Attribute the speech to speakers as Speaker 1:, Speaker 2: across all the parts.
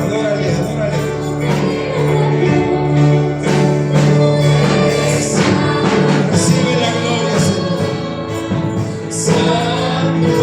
Speaker 1: Adórale, adórale. Recibe la gloria, Señor. Santo.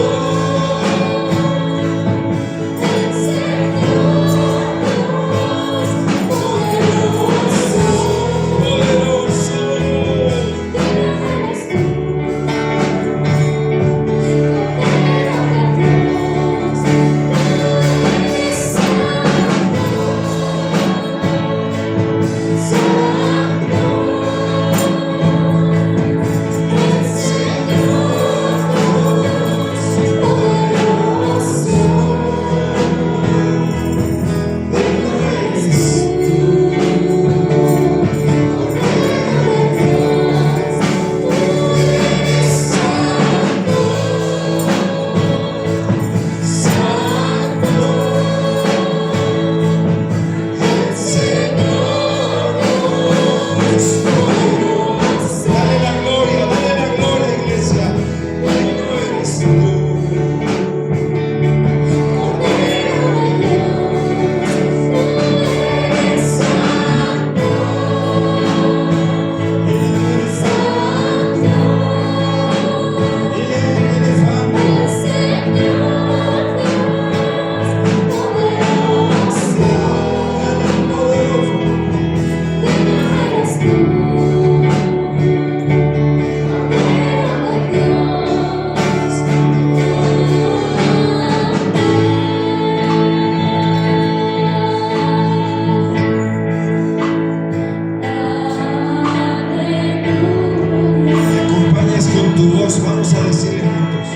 Speaker 1: Vamos a decirle juntos.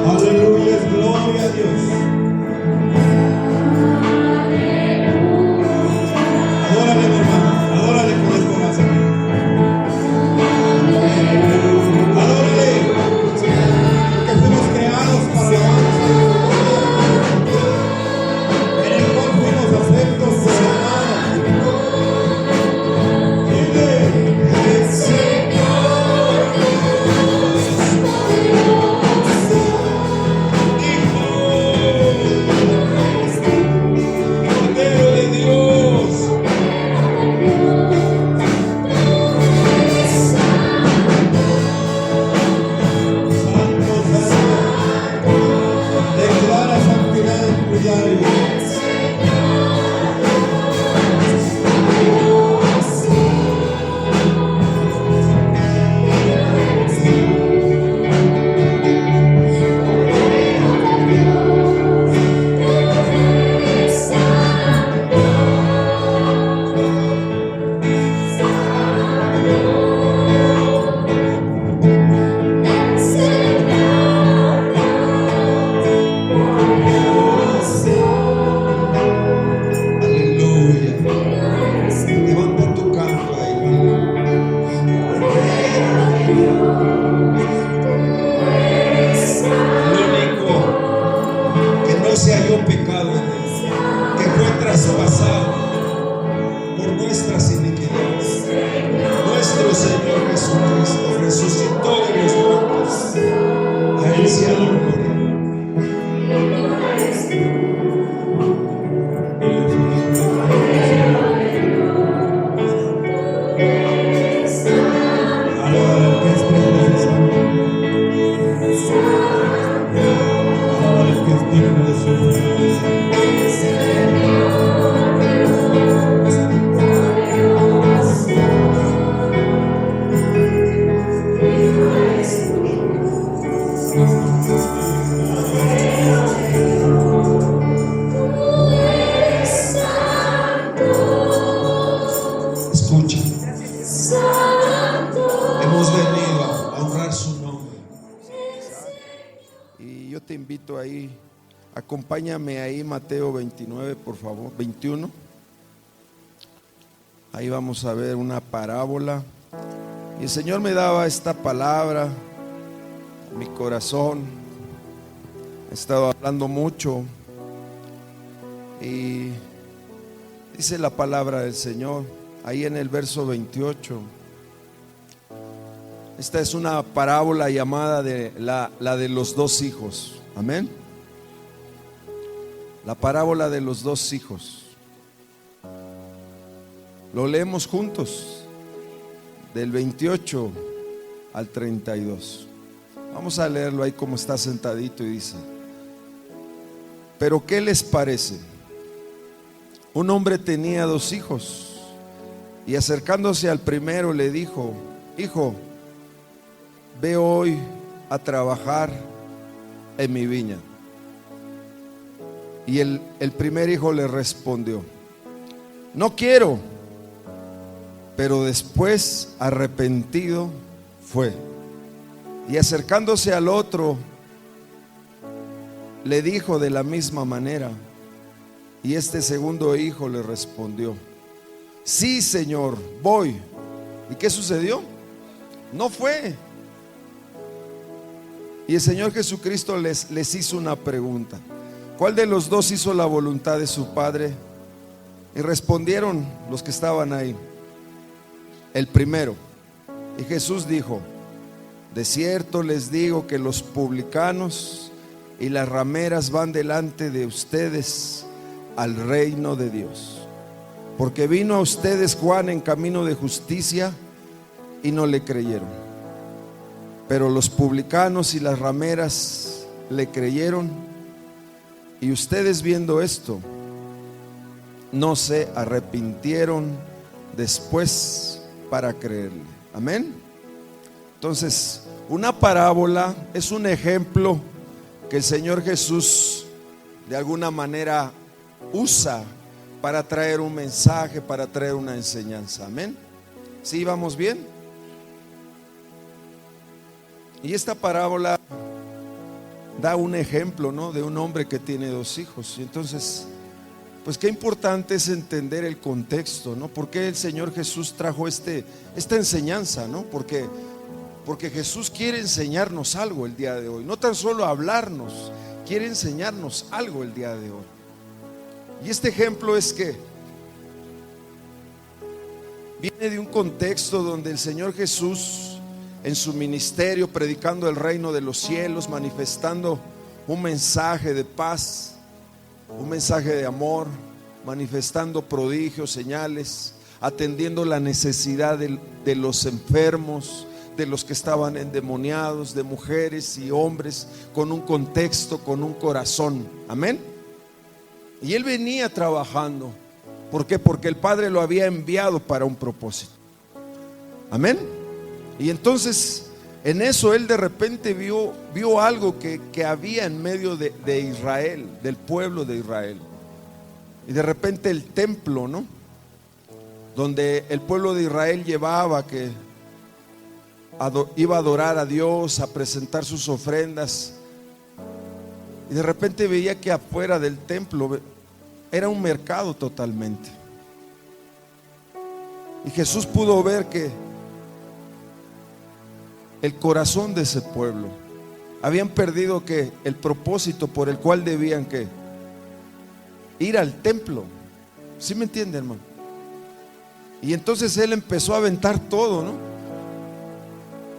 Speaker 1: Aleluya, gloria a Dios. Adórale, mi hermano, adórale con el corazón. Adórale, que fuimos creados para alabanza.
Speaker 2: Acompáñame ahí, Mateo 29, por favor, 21. Ahí vamos a ver una parábola. Y el Señor me daba esta palabra a mi corazón. He estado hablando mucho. Y dice la palabra del Señor: ahí en el verso 28. Esta es una parábola llamada de la de los dos hijos. Amén. La parábola de los dos hijos. Lo leemos juntos, del 28 al 32. Vamos a leerlo ahí como está sentadito y dice: pero ¿qué les parece? Un hombre tenía dos hijos, y acercándose al primero le dijo: hijo, ve hoy a trabajar en mi viña. Y el primer hijo le respondió: no quiero. Pero después, arrepentido, fue. Y acercándose al otro, le dijo de la misma manera. Y este segundo hijo le respondió: sí, Señor, voy. ¿Y qué sucedió? No fue. Y el Señor Jesucristo les hizo una pregunta: ¿cuál de los dos hizo la voluntad de su padre? Y respondieron los que estaban ahí: el primero. Y Jesús dijo: de cierto les digo que los publicanos y las rameras van delante de ustedes al reino de Dios. Porque vino a ustedes Juan en camino de justicia y no le creyeron, pero los publicanos y las rameras le creyeron. Y ustedes, viendo esto, no se arrepintieron después para creerle. Amén. Entonces, una parábola es un ejemplo que el Señor Jesús de alguna manera usa para traer un mensaje, para traer una enseñanza. Amén. ¿Sí vamos bien? Y esta parábola da un ejemplo, ¿no?, de un hombre que tiene dos hijos. Y entonces, pues qué importante es entender el contexto, ¿no? ¿Por qué el Señor Jesús trajo esta enseñanza, ¿no? Porque Jesús quiere enseñarnos algo el día de hoy. No tan solo hablarnos, quiere enseñarnos algo el día de hoy. Y este ejemplo es que viene de un contexto donde el Señor Jesús, en su ministerio, predicando el reino de los cielos, manifestando un mensaje de paz, un mensaje de amor, manifestando prodigios, señales, atendiendo la necesidad de los enfermos, de los que estaban endemoniados, de mujeres y hombres con un contexto, con un corazón. Amén. Y él venía trabajando. ¿Por qué? Porque el Padre lo había enviado para un propósito. Amén. Y entonces en eso él de repente vio algo que había en medio de Israel, del pueblo de Israel. Y de repente el templo, ¿no?, donde el pueblo de Israel llevaba, que iba a adorar a Dios, a presentar sus ofrendas. Y de repente veía que afuera del templo era un mercado totalmente. Y Jesús pudo ver que el corazón de ese pueblo habían perdido que el propósito por el cual debían que ir al templo. ¿Sí me entiende, hermano? Y entonces él empezó a aventar todo, ¿no?,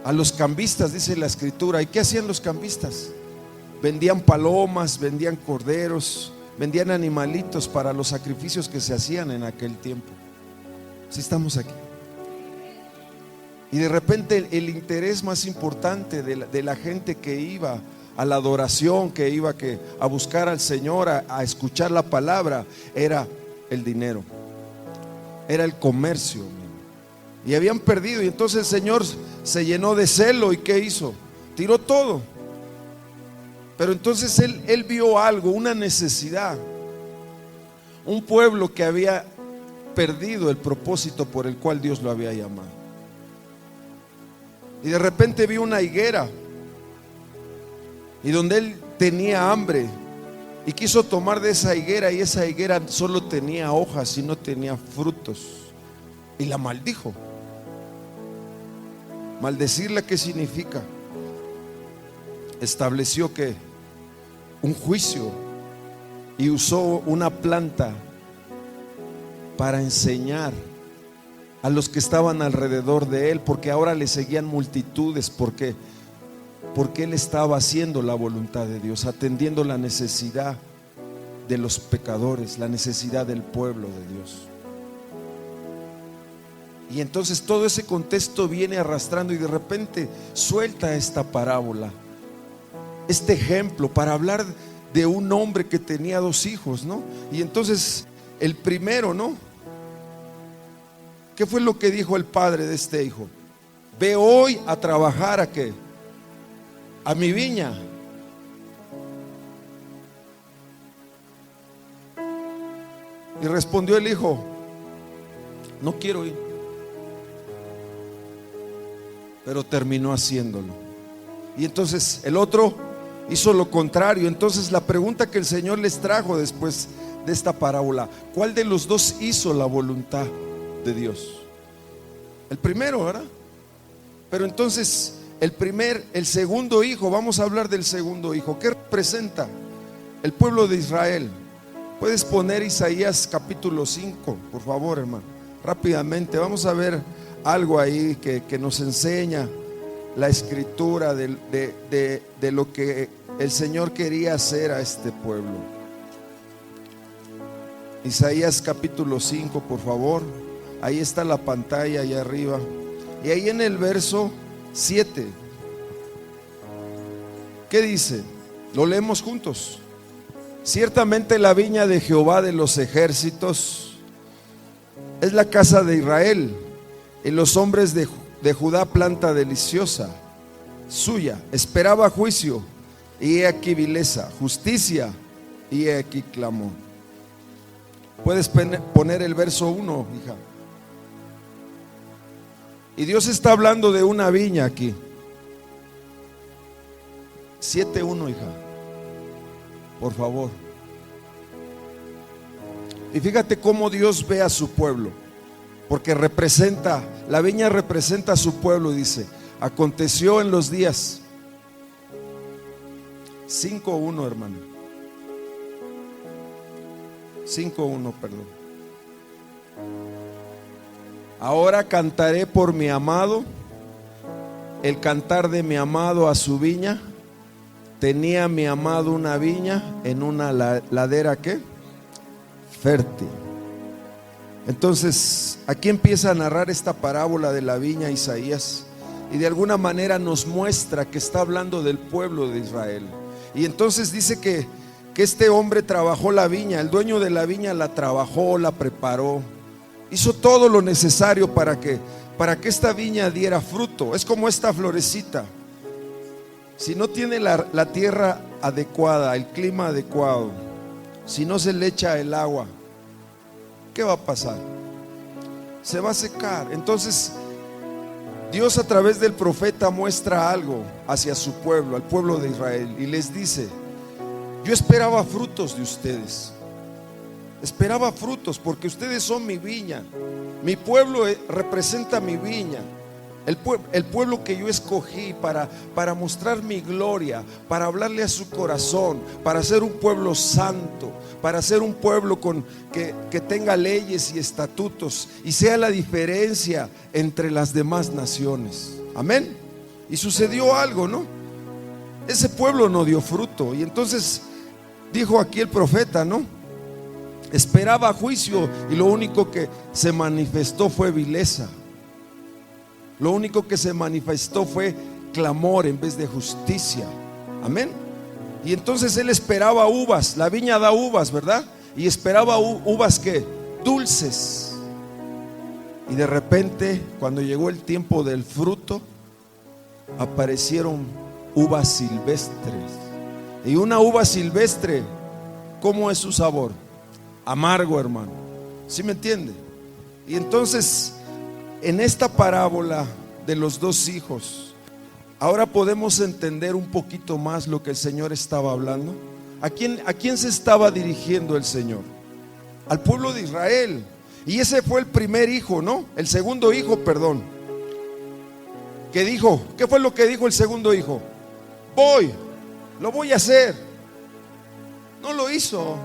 Speaker 2: a los cambistas, dice la escritura. ¿Y qué hacían los cambistas? Vendían palomas, vendían corderos, vendían animalitos para los sacrificios que se hacían en aquel tiempo. ¿Sí estamos aquí? Y de repente el interés más importante de la gente que iba a la adoración, que iba a buscar al Señor, a escuchar la palabra, era el dinero, era el comercio. Y habían perdido. Y entonces el Señor se llenó de celo. ¿Y qué hizo? Tiró todo. Pero entonces él vio algo, una necesidad. Un pueblo que había perdido el propósito por el cual Dios lo había llamado. Y de repente vio una higuera, y donde él tenía hambre, y quiso tomar de esa higuera, y esa higuera solo tenía hojas y no tenía frutos, y la maldijo. Maldecirla, ¿qué significa? Estableció que un juicio, y usó una planta para enseñar a los que estaban alrededor de él, porque ahora le seguían multitudes, porque él estaba haciendo la voluntad de Dios, atendiendo la necesidad de los pecadores, la necesidad del pueblo de Dios. Y entonces todo ese contexto viene arrastrando, y de repente suelta esta parábola, este ejemplo, para hablar de un hombre que tenía 2 hijos, ¿no? Y entonces el primero, ¿no? ¿Qué fue lo que dijo el padre de este hijo? Ve hoy a trabajar, ¿a qué? A mi viña. Y respondió el hijo: no quiero ir. Pero terminó haciéndolo. Y entonces el otro hizo lo contrario. Entonces la pregunta que el Señor les trajo después de esta parábola: ¿cuál de los 2 hizo la voluntad de Dios? El primero, ¿verdad? Pero entonces el segundo hijo, vamos a hablar del segundo hijo. ¿Qué representa? El pueblo de Israel. Puedes poner Isaías capítulo 5, por favor, hermano, rápidamente. Vamos a ver algo ahí que nos enseña la escritura de lo que el Señor quería hacer a este pueblo. Isaías capítulo 5, por favor. Ahí está la pantalla, allá arriba. Y ahí en el verso 7, ¿qué dice? Lo leemos juntos. Ciertamente la viña de Jehová de los ejércitos es la casa de Israel, y los hombres de Judá planta deliciosa suya. Esperaba juicio, y he aquí vileza; justicia, y he aquí clamor. Puedes poner el verso 1, hija. Y Dios está hablando de una viña aquí. 7:1, hija, por favor. Y fíjate cómo Dios ve a su pueblo, porque la viña representa a su pueblo. Dice: aconteció en los días 5:1, hermano. 5:1, perdón. Ahora cantaré por mi amado, el cantar de mi amado a su viña. Tenía mi amado una viña en una ladera, ¿qué? Fértil. Entonces aquí empieza a narrar esta parábola de la viña Isaías, y de alguna manera nos muestra que está hablando del pueblo de Israel. Y entonces dice que este hombre trabajó la viña, el dueño de la viña la trabajó, la preparó, hizo todo lo necesario para que esta viña diera fruto. Es como esta florecita. Si no tiene la tierra adecuada, el clima adecuado, si no se le echa el agua, ¿qué va a pasar? Se va a secar. Entonces Dios, a través del profeta, muestra algo hacia su pueblo, al pueblo de Israel, y les dice: yo esperaba frutos de ustedes. Esperaba frutos porque ustedes son mi viña. Mi pueblo representa mi viña. El pueblo que yo escogí para mostrar mi gloria, para hablarle a su corazón, para ser un pueblo santo, para ser un pueblo que tenga leyes y estatutos y sea la diferencia entre las demás naciones. Amén. Y sucedió algo, ¿no? Ese pueblo no dio fruto, y entonces dijo aquí el profeta, ¿no? Esperaba juicio, y lo único que se manifestó fue vileza. Lo único que se manifestó fue clamor en vez de justicia. Amén. Y entonces él esperaba uvas. La viña da uvas, ¿verdad? Y esperaba uvas que dulces. Y de repente, cuando llegó el tiempo del fruto, aparecieron uvas silvestres. Y una uva silvestre, ¿cómo es su sabor? Amargo, hermano. ¿Sí me entiende? Y entonces, en esta parábola de los 2 hijos, ahora podemos entender un poquito más lo que el Señor estaba hablando. ¿A quién se estaba dirigiendo el Señor? Al pueblo de Israel. Y ese fue el primer hijo, ¿no? El segundo hijo, perdón. ¿Qué dijo? ¿Qué fue lo que dijo el segundo hijo? Lo voy a hacer. No lo hizo.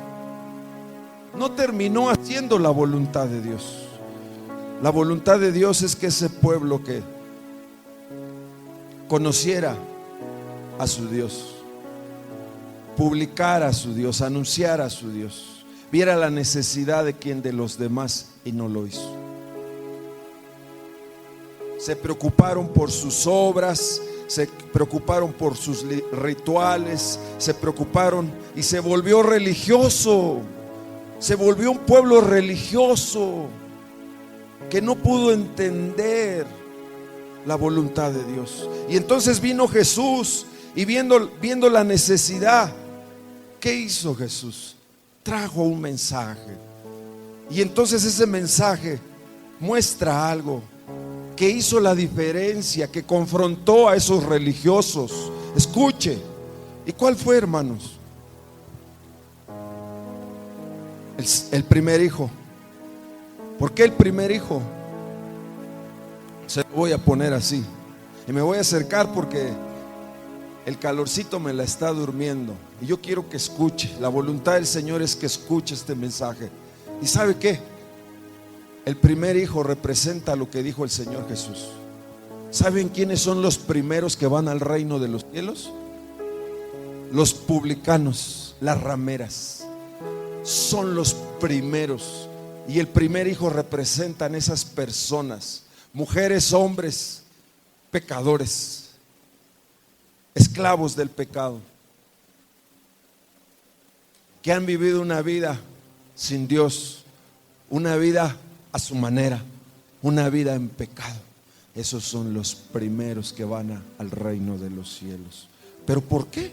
Speaker 2: No terminó haciendo la voluntad de Dios. La voluntad de Dios es que ese pueblo que conociera a su Dios, publicara a su Dios, anunciara a su Dios, viera la necesidad de los demás y no lo hizo. Se preocuparon por sus obras, se preocuparon por sus rituales, se preocuparon y se volvió religioso. Se volvió un pueblo religioso que no pudo entender la voluntad de Dios. Y entonces vino Jesús y viendo la necesidad, ¿qué hizo Jesús? Trajo un mensaje. Y entonces ese mensaje muestra algo que hizo la diferencia, que confrontó a esos religiosos. Escuche. ¿Y cuál fue, hermanos? El primer hijo. ¿Por qué el primer hijo? Se lo voy a poner así. Y me voy a acercar porque el calorcito me la está durmiendo. Y yo quiero que escuche. La voluntad del Señor es que escuche este mensaje. ¿Y sabe qué? El primer hijo representa lo que dijo el Señor Jesús. ¿Saben quiénes son los primeros que van al reino de los cielos? Los publicanos, las rameras. Son los primeros. Y el primer hijo representan esas personas, mujeres, hombres, pecadores, esclavos del pecado, que han vivido una vida sin Dios, una vida a su manera, una vida en pecado. Esos son los primeros que van al reino de los cielos. ¿Pero por qué?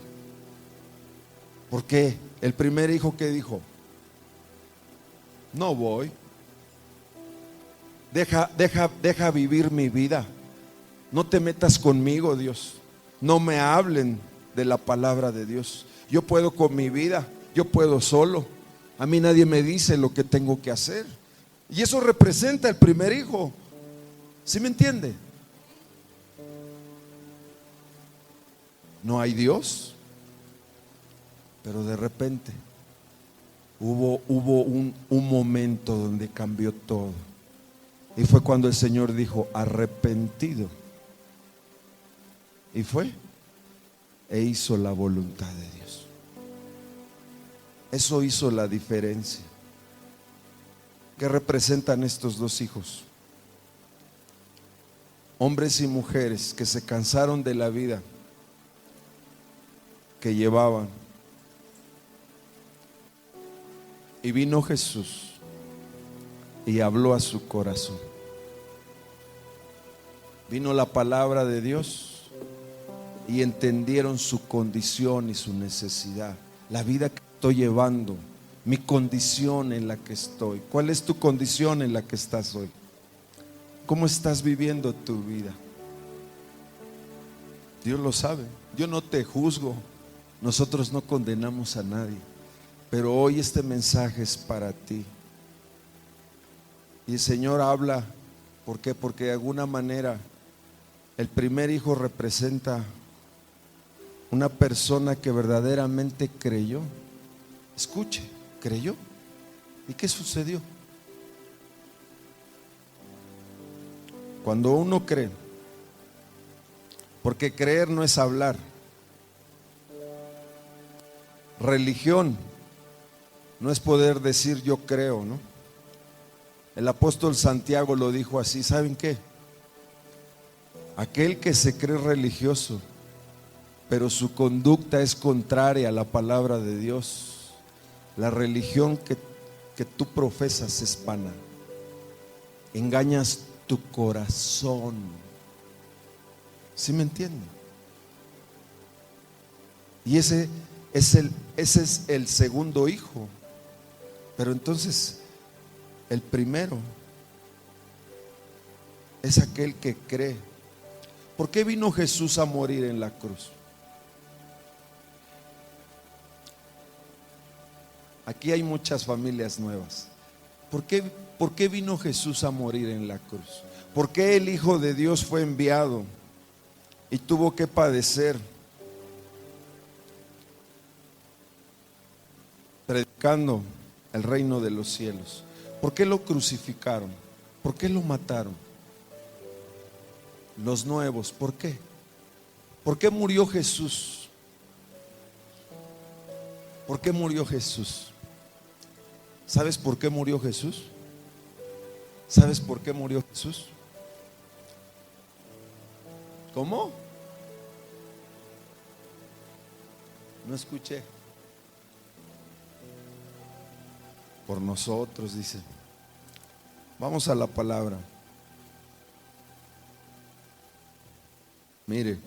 Speaker 2: Porque el primer hijo, ¿qué dijo? No voy. Deja vivir mi vida. No te metas conmigo, Dios. No me hablen de la palabra de Dios. Yo puedo con mi vida. Yo puedo solo. A mí nadie me dice lo que tengo que hacer. Y eso representa el primer hijo. ¿Sí me entiende? No hay Dios. Pero de repente hubo un momento donde cambió todo. Y fue cuando el Señor dijo: arrepentido. Y fue e hizo la voluntad de Dios. Eso hizo la diferencia. ¿Qué representan estos dos hijos? Hombres y mujeres que se cansaron de la vida que llevaban. Y vino Jesús y habló a su corazón. Vino la palabra de Dios y entendieron su condición y su necesidad. La vida que estoy llevando, mi condición en la que estoy. ¿Cuál es tu condición en la que estás hoy? ¿Cómo estás viviendo tu vida? Dios lo sabe. Yo no te juzgo. Nosotros no condenamos a nadie. Pero hoy este mensaje es para ti. Y el Señor habla. ¿Por qué? Porque de alguna manera el primer hijo representa una persona que verdaderamente creyó. Escuche, creyó. ¿Y qué sucedió? Cuando uno cree, porque creer no es hablar. Religión no es poder decir yo creo, ¿no? El apóstol Santiago lo dijo así. ¿Saben qué? Aquel que se cree religioso, pero su conducta es contraria a la palabra de Dios, la religión que tú profesas es vana. Engañas tu corazón. ¿Sí me entienden? Y ese es el segundo hijo. Pero entonces el primero es aquel que cree. ¿Por qué vino Jesús a morir en la cruz? Aquí hay muchas familias nuevas. ¿Por qué vino Jesús a morir en la cruz? ¿Por qué el Hijo de Dios fue enviado y tuvo que padecer predicando el reino de los cielos? ¿Por qué lo crucificaron? ¿Por qué lo mataron? Los nuevos, ¿por qué? ¿Por qué murió Jesús? ¿Por qué murió Jesús? ¿Sabes por qué murió Jesús? ¿Sabes por qué murió Jesús? ¿Cómo? No escuché. Por nosotros, dice. Vamos a la palabra. Mire.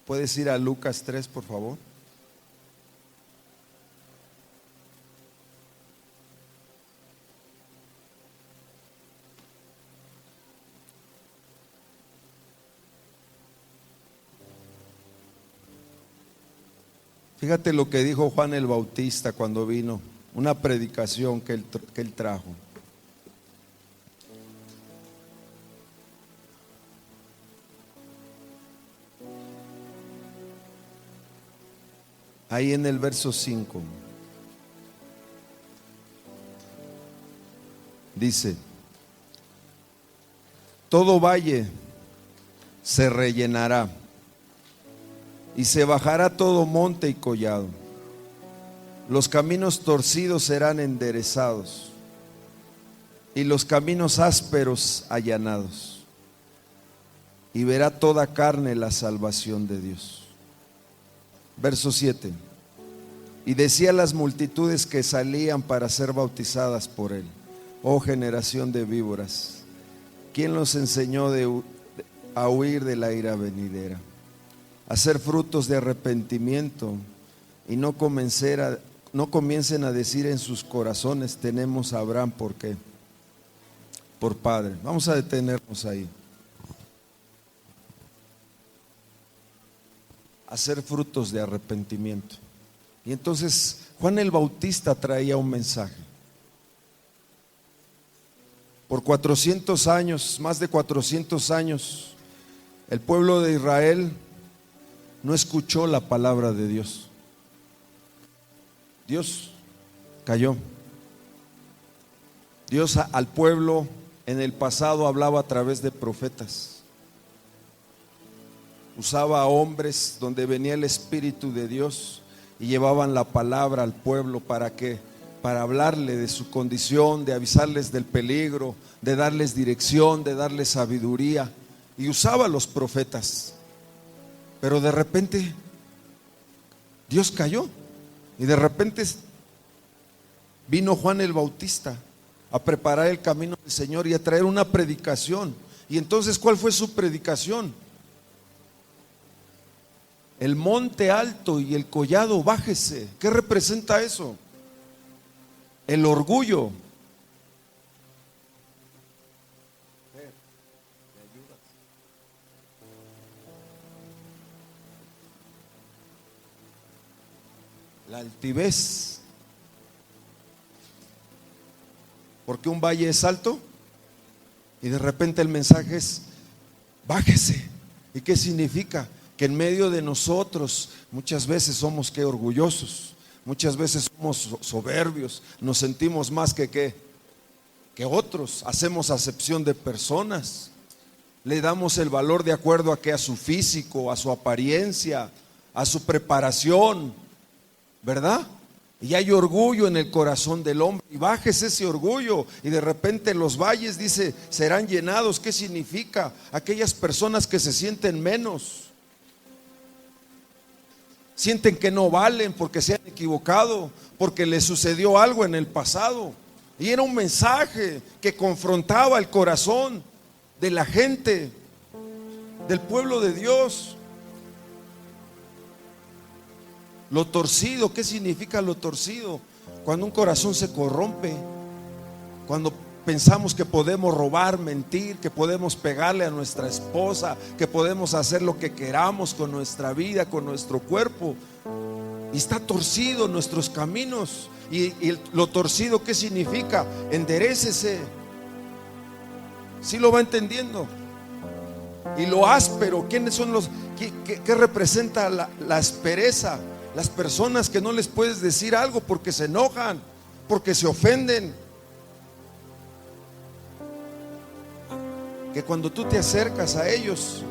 Speaker 2: ¿Puedes ir a Lucas 3, por favor? Fíjate lo que dijo Juan el Bautista cuando vino, una predicación que él trajo. Ahí en el verso 5 dice: todo valle se rellenará y se bajará todo monte y collado. Los caminos torcidos serán enderezados y los caminos ásperos allanados, y verá toda carne la salvación de Dios. Verso 7: y decía a las multitudes que salían para ser bautizadas por él: oh generación de víboras, ¿quién los enseñó a huir de la ira venidera? Hacer frutos de arrepentimiento y no comiencen a decir en sus corazones: tenemos a Abraham ¿por qué? Por padre. Vamos a detenernos ahí. Hacer frutos de arrepentimiento. Y entonces Juan el Bautista traía un mensaje. Por 400 años, más de 400 años, el pueblo de Israel no escuchó la palabra de Dios. Dios cayó. Dios al pueblo en el pasado hablaba a través de profetas. Usaba a hombres donde venía el Espíritu de Dios y llevaban la palabra al pueblo. ¿Para qué? Para hablarle de su condición, de avisarles del peligro, de darles dirección, de darles sabiduría. Y usaba a los profetas. Pero de repente Dios cayó. Y de repente vino Juan el Bautista a preparar el camino del Señor y a traer una predicación. Y entonces, ¿cuál fue su predicación? El monte alto y el collado bájese. ¿Qué representa eso? El orgullo. La altivez. Porque un valle es alto y de repente el mensaje es: bájese. ¿Y qué significa? Que en medio de nosotros muchas veces somos orgullosos, muchas veces somos soberbios, nos sentimos más que otros, hacemos acepción de personas, le damos el valor de acuerdo a su físico, a su apariencia, a su preparación, ¿verdad? Y hay orgullo en el corazón del hombre, y bájese ese orgullo. Y de repente los valles, dice, serán llenados. ¿Qué significa? Aquellas personas que se sienten menos, sienten que no valen porque se han equivocado, porque les sucedió algo en el pasado. Y era un mensaje que confrontaba el corazón de la gente, del pueblo de Dios. Lo torcido, ¿qué significa lo torcido? Cuando un corazón se corrompe, cuando pensamos que podemos robar, mentir, que podemos pegarle a nuestra esposa, que podemos hacer lo que queramos con nuestra vida, con nuestro cuerpo. Y está torcido nuestros caminos. Y lo torcido, ¿qué significa? Enderécese. ¿Sí lo va entendiendo? Y lo áspero, ¿quiénes son ¿Qué representa la aspereza? Las personas que no les puedes decir algo porque se enojan, porque se ofenden. Que cuando tú te acercas a ellos,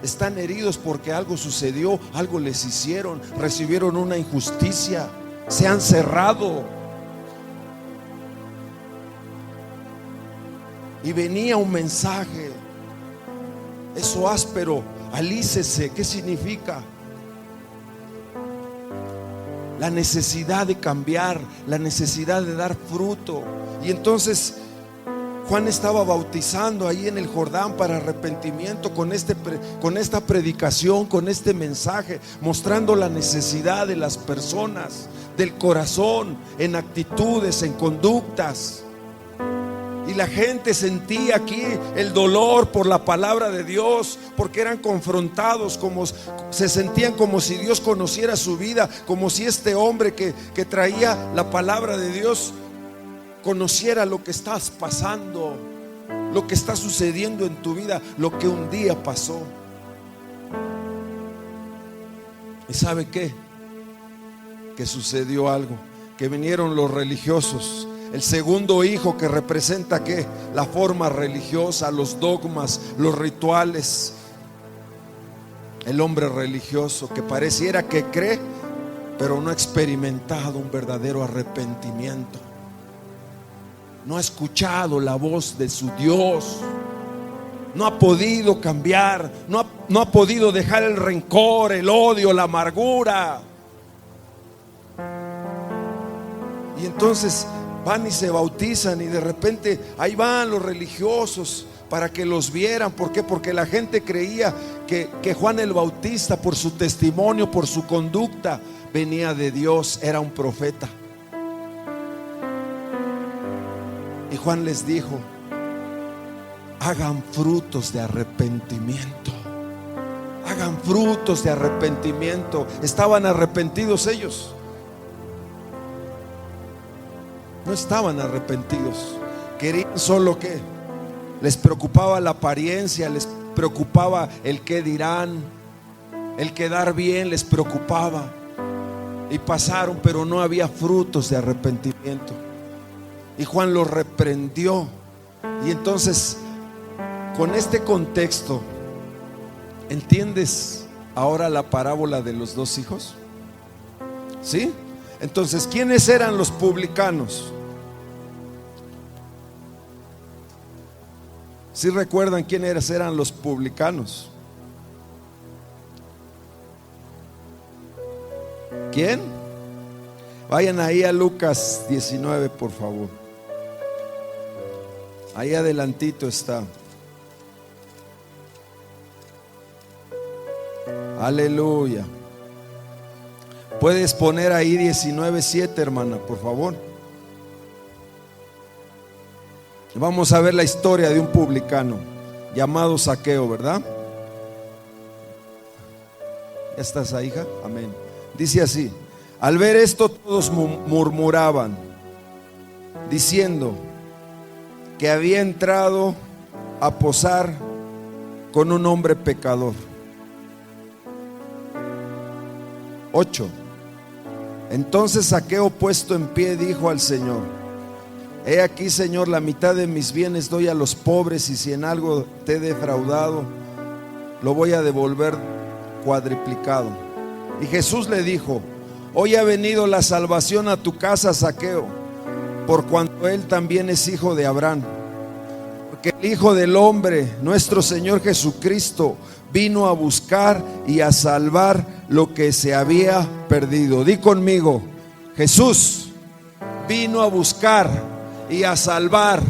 Speaker 2: están heridos porque algo sucedió, algo les hicieron, recibieron una injusticia, se han cerrado. Y venía un mensaje, eso áspero, alícese. ¿Qué significa? La necesidad de cambiar, la necesidad de dar fruto. Y entonces Juan estaba bautizando ahí en el Jordán para arrepentimiento con esta predicación, con este mensaje, mostrando la necesidad de las personas, del corazón, en actitudes, en conductas. Y la gente sentía aquí el dolor por la palabra de Dios, porque eran confrontados, se sentían como si Dios conociera su vida, como si este hombre que traía la palabra de Dios conociera lo que estás pasando, lo que está sucediendo en tu vida, lo que un día pasó. ¿Y sabe qué? Que sucedió algo, que vinieron los religiosos. El segundo hijo, que representa ¿qué? La forma religiosa, los dogmas, los rituales. El hombre religioso que pareciera que cree, pero no ha experimentado un verdadero arrepentimiento. No ha escuchado la voz de su Dios. No ha podido cambiar. No ha podido dejar el rencor, el odio, la amargura. Y entonces van y se bautizan, y de repente ahí van los religiosos para que los vieran. ¿Por qué? Porque la gente creía que Juan el Bautista, por su testimonio, por su conducta, venía de Dios, era un profeta. Y Juan les dijo: hagan frutos de arrepentimiento. Hagan frutos de arrepentimiento. Estaban arrepentidos ellos. No estaban arrepentidos. Querían solo que les preocupaba la apariencia, les preocupaba el qué dirán, el quedar bien les preocupaba. Y pasaron, pero no había frutos de arrepentimiento. Y Juan los reprendió. Y entonces, con este contexto, ¿entiendes ahora la parábola de los dos hijos? ¿Sí? Entonces, ¿quiénes eran los publicanos? ¿Sí recuerdan quiénes eran los publicanos? ¿Quién? Vayan ahí a Lucas 19, por favor. Ahí adelantito está. Aleluya. Puedes poner ahí 19:7, hermana, por favor. Vamos a ver la historia de un publicano llamado Zaqueo, ¿verdad? ¿Ya estás ahí, hija? Amén. Dice así: al ver esto, todos murmuraban, diciendo que había entrado a posar con un hombre pecador. 8. Entonces Zaqueo, puesto en pie, dijo al Señor: he aquí, Señor, la mitad de mis bienes doy a los pobres, y si en algo te he defraudado, lo voy a devolver cuadriplicado. Y Jesús le dijo: hoy ha venido la salvación a tu casa, Zaqueo, por cuanto él también es hijo de Abraham. Porque el Hijo del Hombre, nuestro Señor Jesucristo, vino a buscar y a salvar lo que se había perdido. Di conmigo: Jesús vino a buscar y a salvar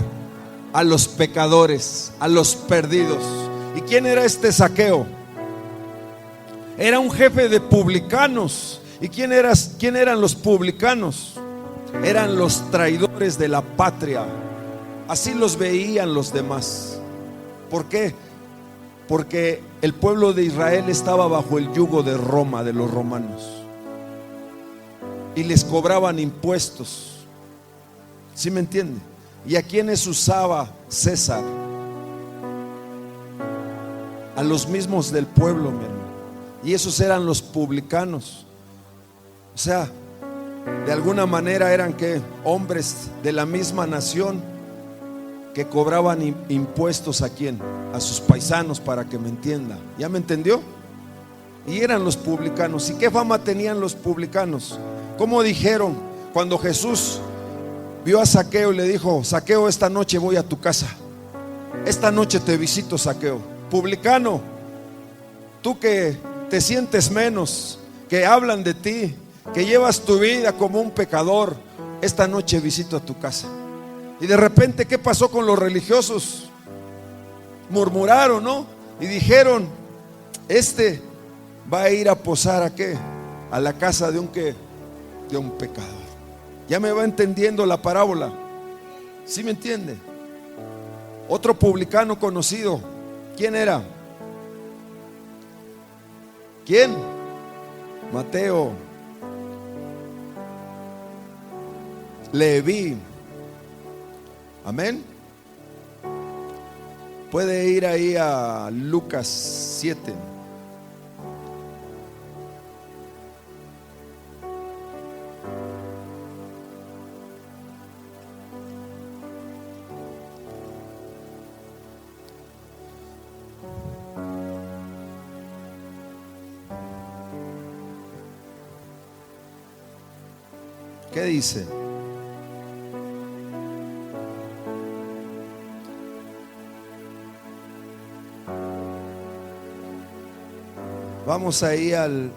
Speaker 2: a los pecadores, a los perdidos. ¿Y quién era este Zaqueo? Era un jefe de publicanos. ¿Y quién eran los publicanos? Eran los traidores de la patria. Así los veían los demás. ¿Por qué? Porque el pueblo de Israel estaba bajo el yugo de Roma, de los romanos, y les cobraban impuestos. ¿Sí me entiende? ¿Y a quiénes usaba César? A los mismos del pueblo, mi hermano. Y esos eran los publicanos. O sea, de alguna manera eran que hombres de la misma nación que cobraban impuestos a quién, a sus paisanos, para que me entienda. ¿Ya me entendió? Y eran los publicanos. ¿Y qué fama tenían los publicanos? ¿Cómo dijeron cuando Jesús vio a Zaqueo y le dijo: Zaqueo, esta noche voy a tu casa, esta noche te visito, Zaqueo? Publicano, tú que te sientes menos, que hablan de ti, que llevas tu vida como un pecador, esta noche visito a tu casa. Y de repente, ¿qué pasó con los religiosos? Murmuraron, ¿no? Y dijeron: este va a ir a posar ¿a qué? A la casa de un ¿qué? De un pecador. ¿Ya me va entendiendo la parábola? ¿Sí me entiende? Otro publicano conocido, ¿quién era? ¿Quién? Mateo, Leví. Amén. Puede ir ahí a Lucas 7. ¿Qué dice? Vamos ahí al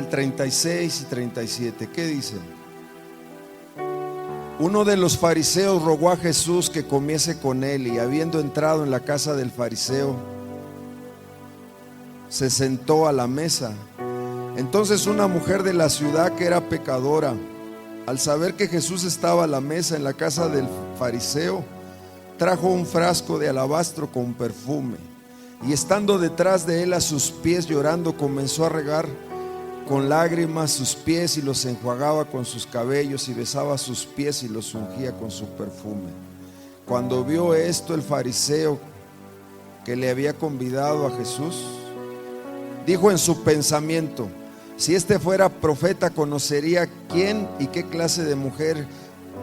Speaker 2: 36 y 37. ¿Qué dice? Uno de los fariseos rogó a Jesús que comiese con él, y habiendo entrado en la casa del fariseo, se sentó a la mesa. Entonces una mujer de la ciudad, que era pecadora, al saber que Jesús estaba a la mesa en la casa del fariseo, trajo un frasco de alabastro con perfume, y estando detrás de él a sus pies llorando, comenzó a regar con lágrimas sus pies, y los enjuagaba con sus cabellos, y besaba sus pies y los ungía con su perfume. Cuando vio esto el fariseo que le había convidado a Jesús, dijo en su pensamiento: si este fuera profeta, conocería quién y qué clase de mujer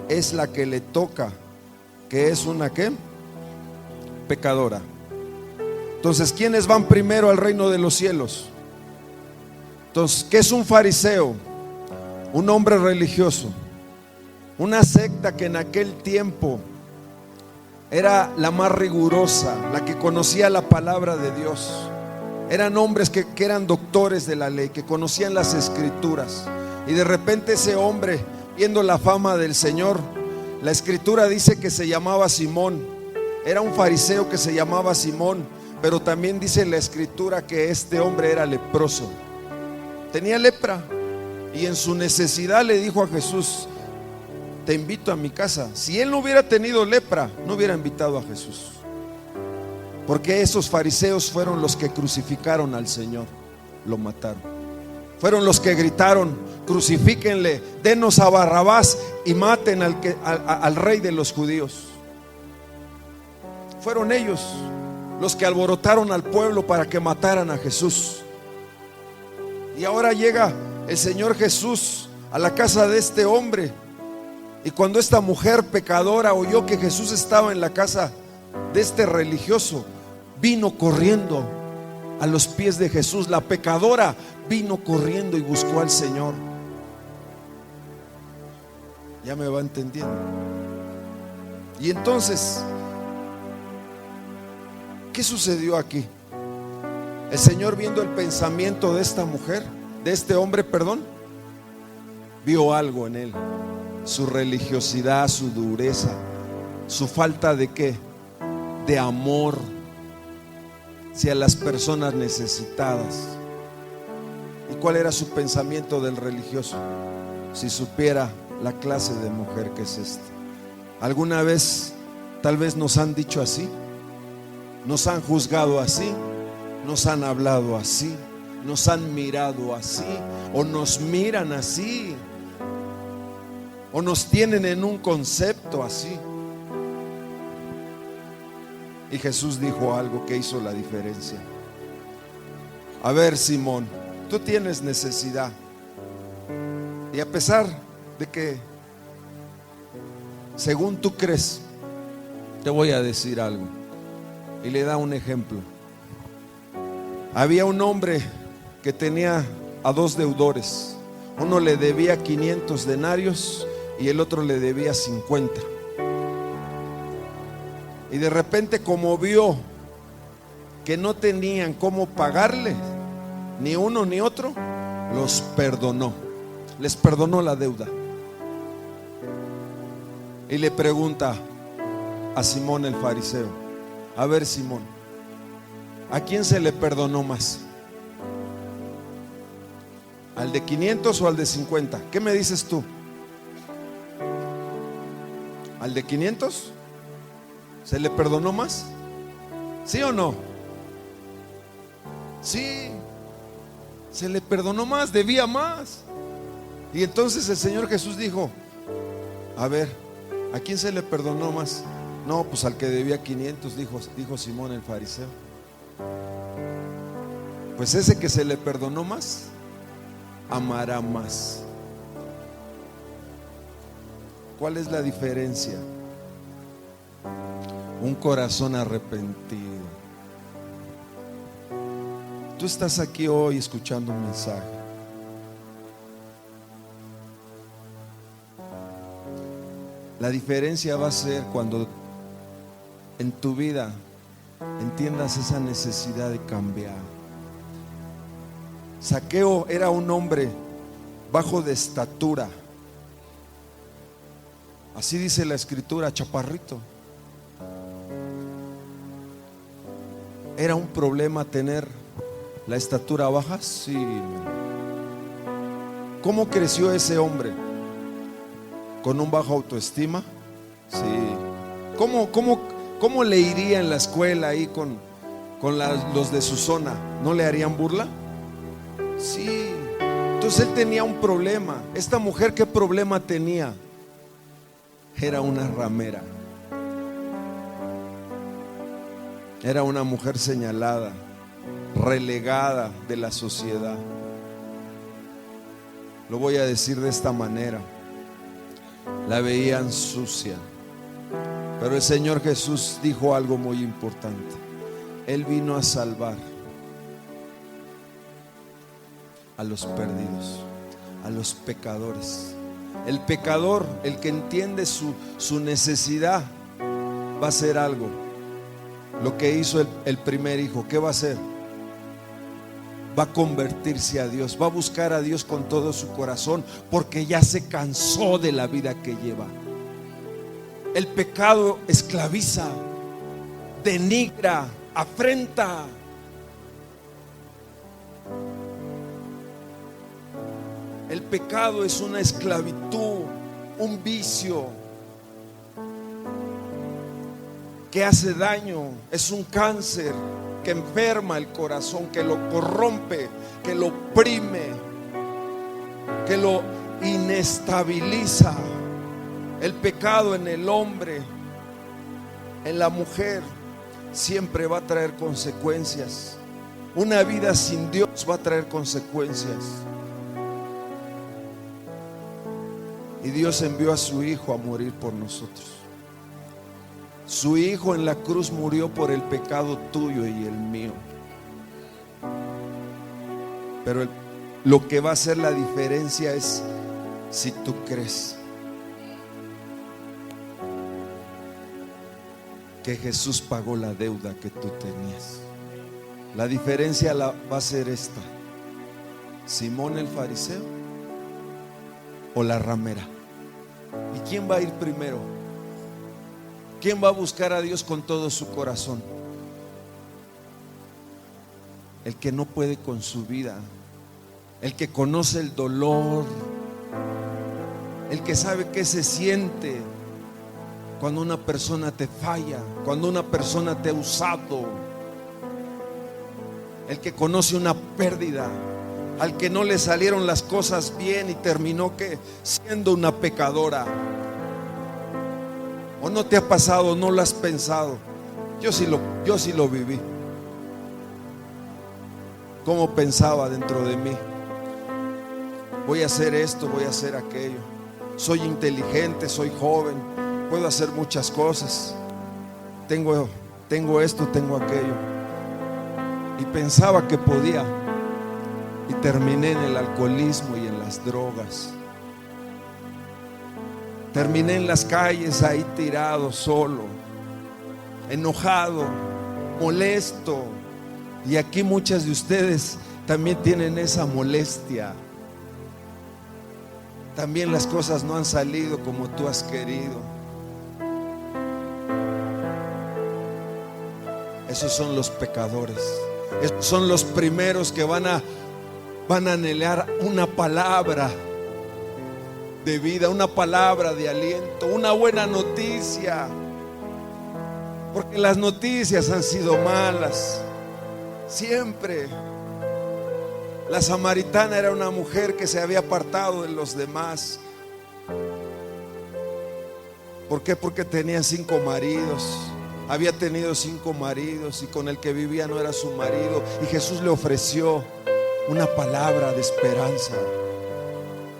Speaker 2: es la que le toca, que es una ¿qué? Pecadora. Entonces, ¿quiénes van primero al reino de los cielos? Entonces, ¿qué es un fariseo? Un hombre religioso, una secta que en aquel tiempo era la más rigurosa, la que conocía la palabra de Dios. Eran hombres que eran doctores de la ley, que conocían las escrituras. Y de repente ese hombre, viendo la fama del Señor, la escritura dice que se llamaba Simón. Era un fariseo que se llamaba Simón, pero también dice la escritura que este hombre era leproso. Tenía lepra, y en su necesidad le dijo a Jesús: te invito a mi casa. Si él no hubiera tenido lepra, no hubiera invitado a Jesús, porque esos fariseos fueron los que crucificaron al Señor, lo mataron. Fueron los que gritaron: crucifíquenle, denos a Barrabás y maten al rey de los judíos. Fueron ellos los que alborotaron al pueblo para que mataran a Jesús. Y ahora llega el Señor Jesús a la casa de este hombre, y cuando esta mujer pecadora oyó que Jesús estaba en la casa de este religioso, vino corriendo a los pies de Jesús. La pecadora vino corriendo y buscó al Señor. Ya me va entendiendo. Y entonces, ¿qué sucedió aquí? El Señor, viendo el pensamiento de esta mujer, de este hombre, perdón, vio algo en él: su religiosidad, su dureza, su falta de ¿qué? De amor hacia las personas necesitadas. ¿Y cuál era su pensamiento del religioso? Si supiera la clase de mujer que es esta. ¿Alguna vez tal vez nos han dicho así? Nos han juzgado así, nos han hablado así, nos han mirado así, o nos miran así, o nos tienen en un concepto así. Y Jesús dijo algo que hizo la diferencia. A ver, Simón, tú tienes necesidad. Y a pesar de que, según tú crees, te voy a decir algo. Y le da un ejemplo. Había un hombre que tenía a dos deudores. Uno le debía 500 denarios y el otro le debía 50. Y de repente, como vio que no tenían cómo pagarle, ni uno ni otro, los perdonó. Les perdonó la deuda. Y le pregunta a Simón el fariseo: a ver, Simón, ¿a quién se le perdonó más? ¿Al de 500 o al de 50? ¿Qué me dices tú? ¿Al de 500? ¿Se le perdonó más? ¿Sí o no? Sí, se le perdonó más, debía más. Y entonces el Señor Jesús dijo: a ver, ¿a quién se le perdonó más? No, pues al que debía 500, dijo Simón el fariseo. Pues ese que se le perdonó más, amará más. ¿Cuál es la diferencia? Un corazón arrepentido. Tú estás aquí hoy escuchando un mensaje. La diferencia va a ser cuando en tu vida entiendas esa necesidad de cambiar. Zaqueo era un hombre bajo de estatura. Así dice la escritura, chaparrito. ¿Era un problema tener la estatura baja? Sí. ¿Cómo creció ese hombre? ¿Con un bajo autoestima? Sí. ¿Cómo le iría en la escuela ahí con los de su zona? ¿No le harían burla? Sí. Entonces él tenía un problema. Esta mujer, ¿qué problema tenía? Era una ramera. Era una mujer señalada, relegada de la sociedad. Lo voy a decir de esta manera: la veían sucia. Pero el Señor Jesús dijo algo muy importante. Él vino a salvar a los perdidos, a los pecadores. El pecador, el que entiende su necesidad, va a hacer algo. Lo que hizo el primer hijo, ¿qué va a hacer? Va a convertirse a Dios, va a buscar a Dios con todo su corazón, porque ya se cansó de la vida que lleva. El pecado esclaviza, denigra, afrenta. El pecado es una esclavitud, un vicio que hace daño, es un cáncer que enferma el corazón, que lo corrompe, que lo oprime, que lo inestabiliza. El pecado en el hombre, en la mujer, siempre va a traer consecuencias. Una vida sin Dios va a traer consecuencias. Y Dios envió a su Hijo a morir por nosotros. Su Hijo en la cruz murió por el pecado tuyo y el mío. Pero lo que va a hacer la diferencia es si tú crees que Jesús pagó la deuda que tú tenías. La diferencia va a ser esta: Simón el fariseo o la ramera. ¿Y quién va a ir primero? ¿Quién va a buscar a Dios con todo su corazón? El que no puede con su vida, el que conoce el dolor, el que sabe qué se siente cuando una persona te falla, cuando una persona te ha usado, el que conoce una pérdida, al que no le salieron las cosas bien y terminó siendo una pecadora. ¿O no te ha pasado? ¿No lo has pensado? Yo sí lo viví. cómo pensaba dentro de mí. Voy a hacer esto, voy a hacer aquello. Soy inteligente, soy joven, puedo hacer muchas cosas. Tengo esto, tengo aquello. Y pensaba que podía. Y terminé en el alcoholismo y en las drogas. Terminé en las calles ahí tirado, solo, enojado, molesto. Y aquí muchas de ustedes también tienen esa molestia. También las cosas no han salido como tú has querido. Esos son los pecadores. Esos son los primeros que van a anhelar una palabra de vida, una palabra de aliento, una buena noticia. Porque las noticias han sido malas siempre. La samaritana era una mujer que se había apartado de los demás. ¿Por qué? Porque tenía 5 maridos. Había tenido 5 maridos y con el que vivía no era su marido. Y Jesús le ofreció una palabra de esperanza.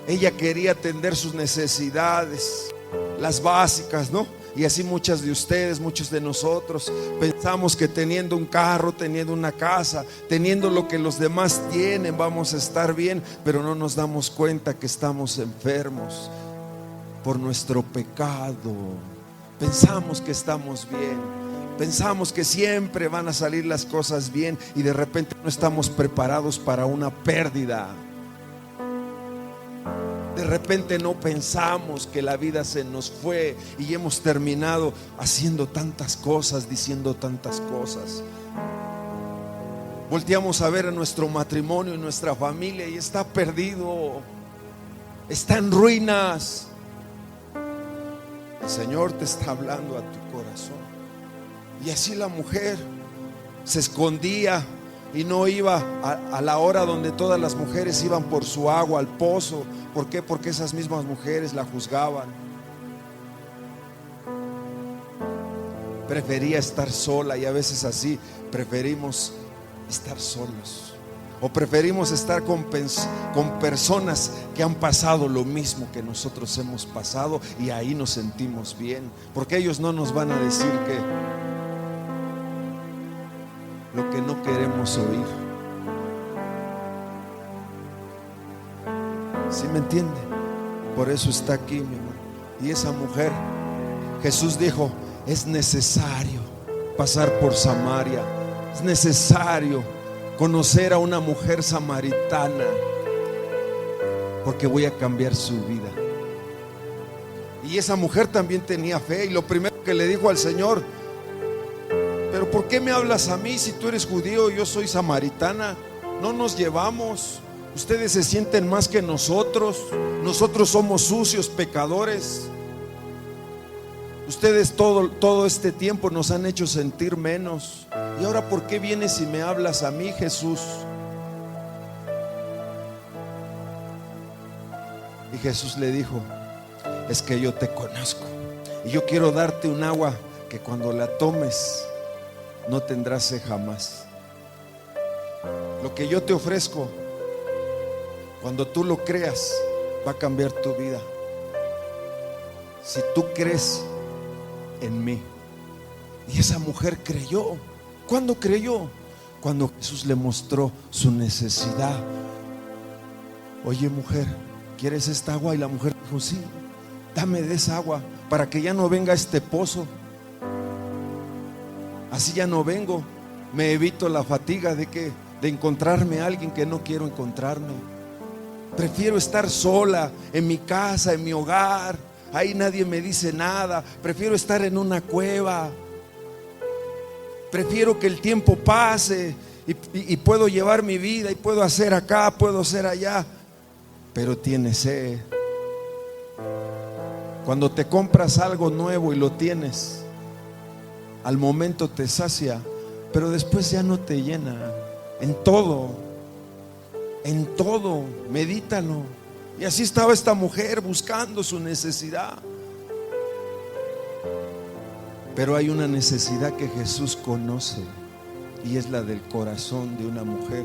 Speaker 2: Ella quería atender sus necesidades, las básicas, ¿no? Y así muchas de ustedes, muchos de nosotros pensamos que teniendo un carro, teniendo una casa, teniendo lo que los demás tienen, vamos a estar bien, pero no nos damos cuenta que estamos enfermos por nuestro pecado. Pensamos que estamos bien, pensamos que siempre van a salir las cosas bien y de repente no estamos preparados para una pérdida. De repente no pensamos que la vida se nos fue y hemos terminado haciendo tantas cosas, diciendo tantas cosas. Volteamos a ver a nuestro matrimonio y nuestra familia y está perdido, está en ruinas. El Señor te está hablando a tu corazón. Y así la mujer se escondía y no iba a la hora donde todas las mujeres iban por su agua al pozo. ¿Por qué? Porque esas mismas mujeres la juzgaban. Prefería estar sola y a veces así preferimos estar solos. O preferimos estar con personas que han pasado lo mismo que nosotros hemos pasado y ahí nos sentimos bien. Porque ellos no nos van a decir que lo que no queremos oír. ¿Sí me entiende? Por eso está aquí, mi hermano. Y esa mujer, Jesús dijo, es necesario pasar por Samaria. Es necesario conocer a una mujer samaritana, porque voy a cambiar su vida. Y esa mujer también tenía fe. Y lo primero que le dijo al Señor: pero ¿por qué me hablas a mí si tú eres judío y yo soy samaritana? No nos llevamos. Ustedes se sienten más que nosotros. Nosotros somos sucios, pecadores. Ustedes todo este tiempo nos han hecho sentir menos. Y ahora, ¿por qué vienes y me hablas a mí, Jesús? Y Jesús le dijo: es que yo te conozco y yo quiero darte un agua que cuando la tomes no tendrás sed jamás. Lo que yo te ofrezco, cuando tú lo creas, va a cambiar tu vida. Si tú crees en mí. Y esa mujer creyó. ¿Cuándo creyó? Cuando Jesús le mostró su necesidad. Oye, mujer, ¿quieres esta agua? Y la mujer dijo: sí, dame de esa agua para que ya no venga a este pozo. Así ya no vengo. Me evito la fatiga de encontrarme a alguien que no quiero encontrarme. Prefiero estar sola en mi casa, en mi hogar. Ahí nadie me dice nada. Prefiero estar en una cueva. Prefiero que el tiempo pase y puedo llevar mi vida y puedo hacer acá, puedo hacer allá. Pero tiene sed. Cuando te compras algo nuevo y lo tienes, al momento te sacia, pero después ya no te llena. En todo, medítalo. Y así estaba esta mujer buscando su necesidad. Pero hay una necesidad que Jesús conoce, y es la del corazón de una mujer.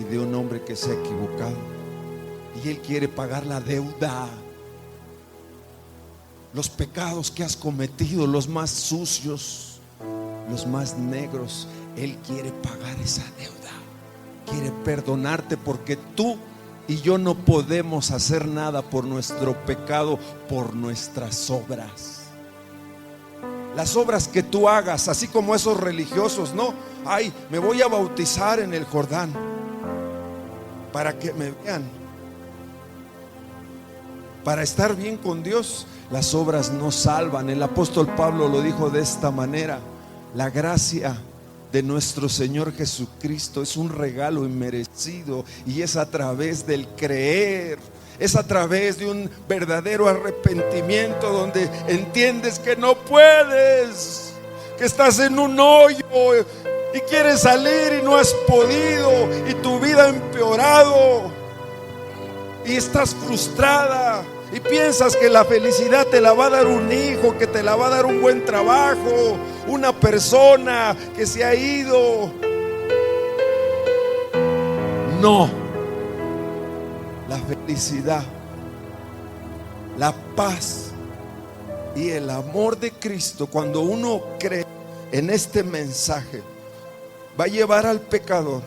Speaker 2: y de un hombre que se ha equivocado. Y Él quiere pagar la deuda. Los pecados que has cometido, los más sucios, los más negros, Él quiere pagar esa deuda. Quiere perdonarte, porque tú y yo no podemos hacer nada por nuestro pecado, por nuestras obras. Las obras que tú hagas, así como esos religiosos, no, ay, me voy a bautizar en el Jordán para que me vean, para estar bien con Dios. Las obras no salvan. El apóstol Pablo lo dijo de esta manera: la gracia de nuestro Señor Jesucristo es un regalo inmerecido, y es a través del creer, es a través de un verdadero arrepentimiento, donde entiendes que no puedes, que estás en un hoyo y quieres salir y no has podido, y tu vida ha empeorado y estás frustrada y piensas que la felicidad te la va a dar un hijo, que te la va a dar un buen trabajo, una persona que se ha ido. No. La felicidad, la paz y el amor de Cristo, cuando uno cree en este mensaje, va a llevar al pecador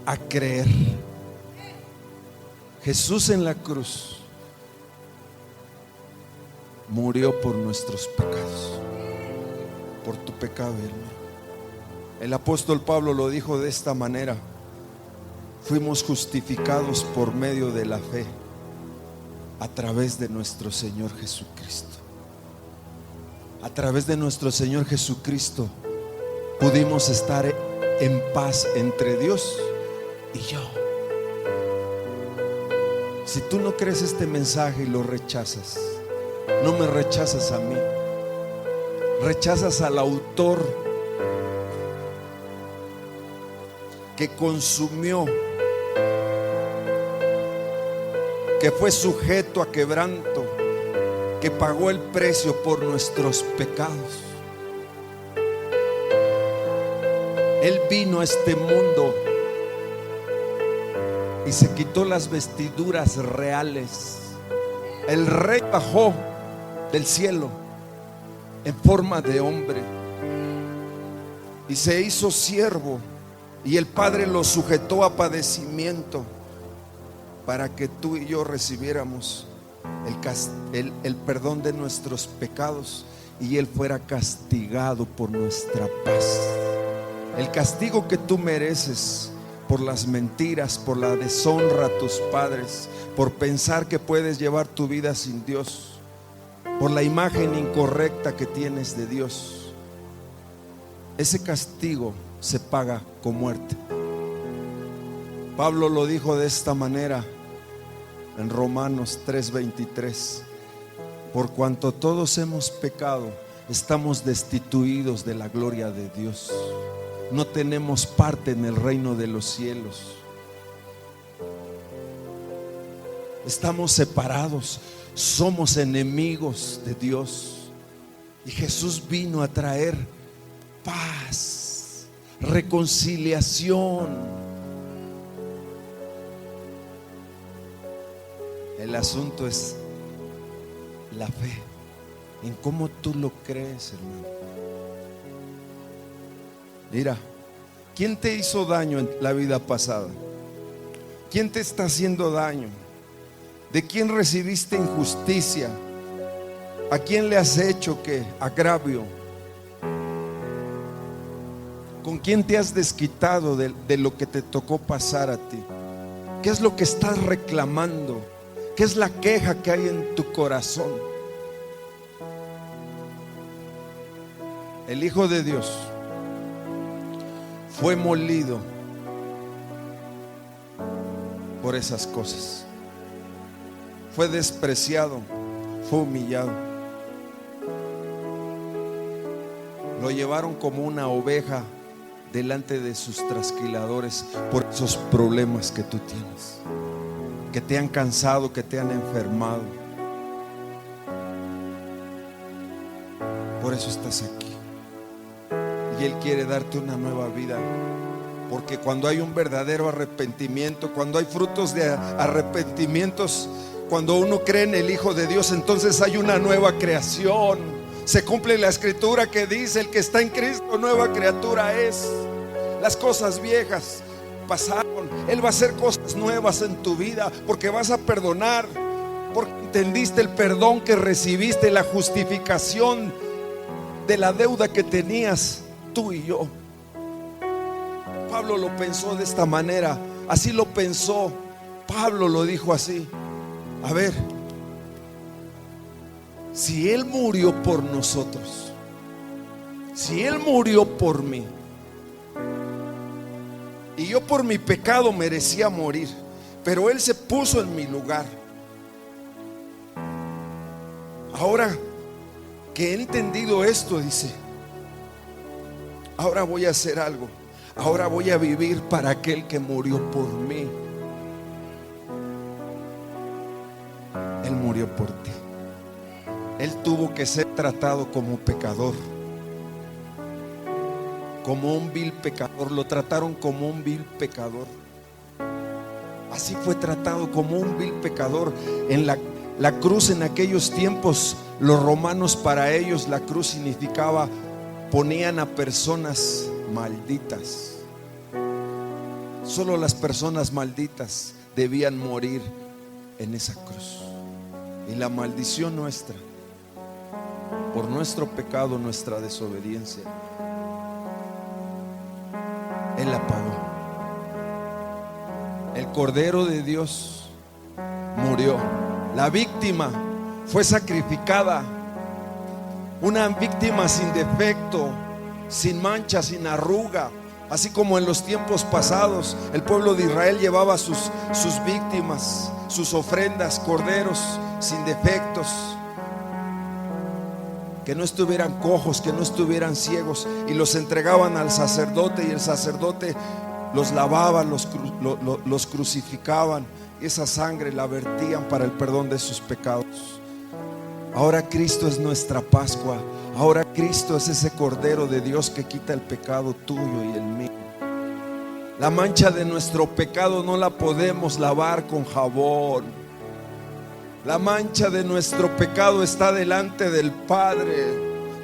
Speaker 2: a creer. Jesús en la cruz murió por nuestros pecados, por tu pecado, hermano. El apóstol Pablo lo dijo de esta manera: fuimos justificados por medio de la fe a través de nuestro Señor Jesucristo. A través de nuestro Señor Jesucristo pudimos estar en paz entre Dios y yo. Si tú no crees este mensaje y lo rechazas, no me rechazas a mí, rechazas al autor que consumió, que fue sujeto a quebranto, que pagó el precio por nuestros pecados. Él vino a este mundo y se quitó las vestiduras reales. El Rey bajó del cielo en forma de hombre y se hizo siervo, y el Padre lo sujetó a padecimiento para que tú y yo recibiéramos el perdón de nuestros pecados, y Él fuera castigado por nuestra paz. El castigo que tú mereces por las mentiras, por la deshonra a tus padres, por pensar que puedes llevar tu vida sin Dios, por la imagen incorrecta que tienes de Dios, ese castigo se paga con muerte. Pablo lo dijo de esta manera en Romanos 3:23: por cuanto todos hemos pecado, estamos destituidos de la gloria de Dios. No tenemos parte en el reino de los cielos. Estamos separados, somos enemigos de Dios. Y Jesús vino a traer paz, reconciliación. El asunto es la fe, en cómo tú lo crees, hermano. Mira, ¿quién te hizo daño en la vida pasada? ¿Quién te está haciendo daño? ¿De quién recibiste injusticia? ¿A quién le has hecho qué? Agravio. ¿Con quién te has desquitado de lo que te tocó pasar a ti? ¿Qué es lo que estás reclamando? ¿Qué es la queja que hay en tu corazón? El Hijo de Dios fue molido por esas cosas, fue despreciado, fue humillado. Lo llevaron como una oveja delante de sus trasquiladores por esos problemas que tú tienes, que te han cansado, que te han enfermado. Por eso estás aquí. y Él quiere darte una nueva vida. Porque cuando hay un verdadero arrepentimiento, cuando hay frutos de arrepentimientos, cuando uno cree en el Hijo de Dios, entonces hay una nueva creación. Se cumple la escritura que dice: el que está en Cristo, nueva criatura es. Las cosas viejas pasaron. Él va a hacer cosas nuevas en tu vida, porque vas a perdonar, porque entendiste el perdón que recibiste, la justificación de la deuda que tenías tú y yo. Pablo lo pensó de esta manera, así lo pensó. Pablo lo dijo así: a ver, si Él murió por nosotros, si Él murió por mí, y yo por mi pecado merecía morir, pero Él se puso en mi lugar. Ahora que he entendido esto, dice, ahora voy a hacer algo. Ahora voy a vivir para aquel que murió por mí. Él murió por ti. Él tuvo que ser tratado como pecador, como un vil pecador. Lo trataron como un vil pecador. Así fue tratado, como un vil pecador. En la cruz, en aquellos tiempos, los romanos, para ellos la cruz significaba: ponían a personas malditas. Solo las personas malditas debían morir en esa cruz. Y la maldición nuestra, por nuestro pecado, nuestra desobediencia, Él la pagó. El Cordero de Dios murió. La víctima fue sacrificada. Una víctima sin defecto, sin mancha, sin arruga. Así como en los tiempos pasados el pueblo de Israel llevaba sus víctimas, sus ofrendas, corderos sin defectos, que no estuvieran cojos, que no estuvieran ciegos, y los entregaban al sacerdote, y el sacerdote los lavaba, los crucificaban, y esa sangre la vertían para el perdón de sus pecados. Ahora Cristo es nuestra Pascua. Ahora Cristo es ese Cordero de Dios que quita el pecado tuyo y el mío. La mancha de nuestro pecado no la podemos lavar con jabón. La mancha de nuestro pecado está delante del Padre.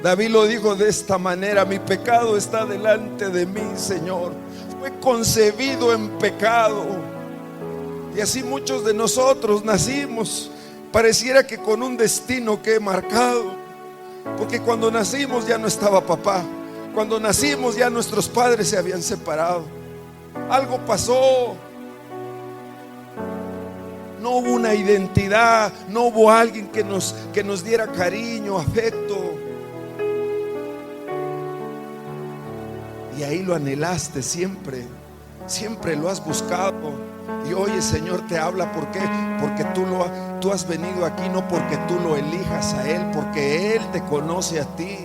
Speaker 2: David lo dijo de esta manera: mi pecado está delante de mí, Señor. Fue concebido en pecado. Y así muchos de nosotros nacimos, pareciera que con un destino que he marcado. Porque cuando nacimos ya no estaba papá. Cuando nacimos ya nuestros padres se habían separado. Algo pasó. No hubo una identidad. No hubo alguien que nos diera cariño, afecto. Y ahí lo anhelaste siempre. Siempre lo has buscado. Y hoy el Señor te habla. ¿Por qué? Porque tú has venido aquí no porque tú lo elijas a Él, porque Él te conoce a ti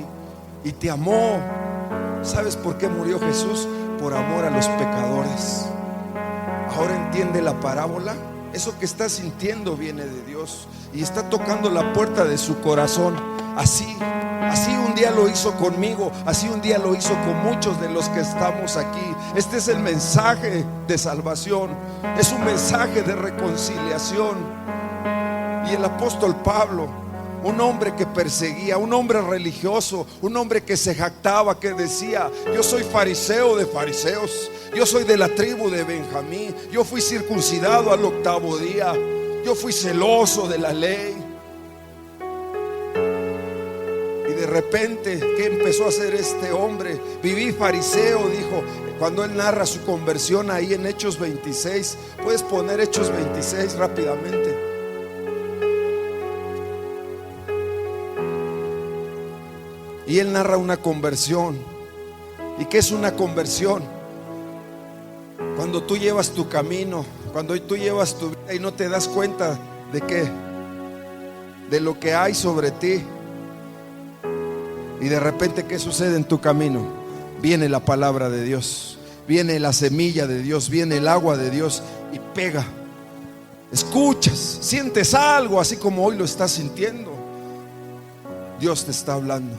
Speaker 2: y te amó. ¿Sabes por qué murió Jesús? Por amor a los pecadores. Ahora entiende la parábola. Eso que está sintiendo viene de Dios y está tocando la puerta de su corazón. Así un día lo hizo conmigo, así un día lo hizo con muchos de los que estamos aquí. Este es el mensaje de salvación, es un mensaje de reconciliación. Y el apóstol Pablo, un hombre que perseguía, un hombre religioso, un hombre que se jactaba, que decía: yo soy fariseo de fariseos, yo soy de la tribu de Benjamín, yo fui circuncidado al 8º día, yo fui celoso de la ley. De repente, ¿qué empezó a hacer este hombre? Viví fariseo, dijo, cuando él narra su conversión ahí en Hechos 26. Puedes poner Hechos 26 rápidamente. Y él narra una conversión. ¿Y qué es una conversión? Cuando tú llevas tu camino, cuando tú llevas tu vida y no te das cuenta de qué, de lo que hay sobre ti. Y de repente, ¿qué sucede en tu camino? Viene la palabra de Dios, viene la semilla de Dios, viene el agua de Dios y pega. Escuchas, sientes algo, así como hoy lo estás sintiendo. Dios te está hablando.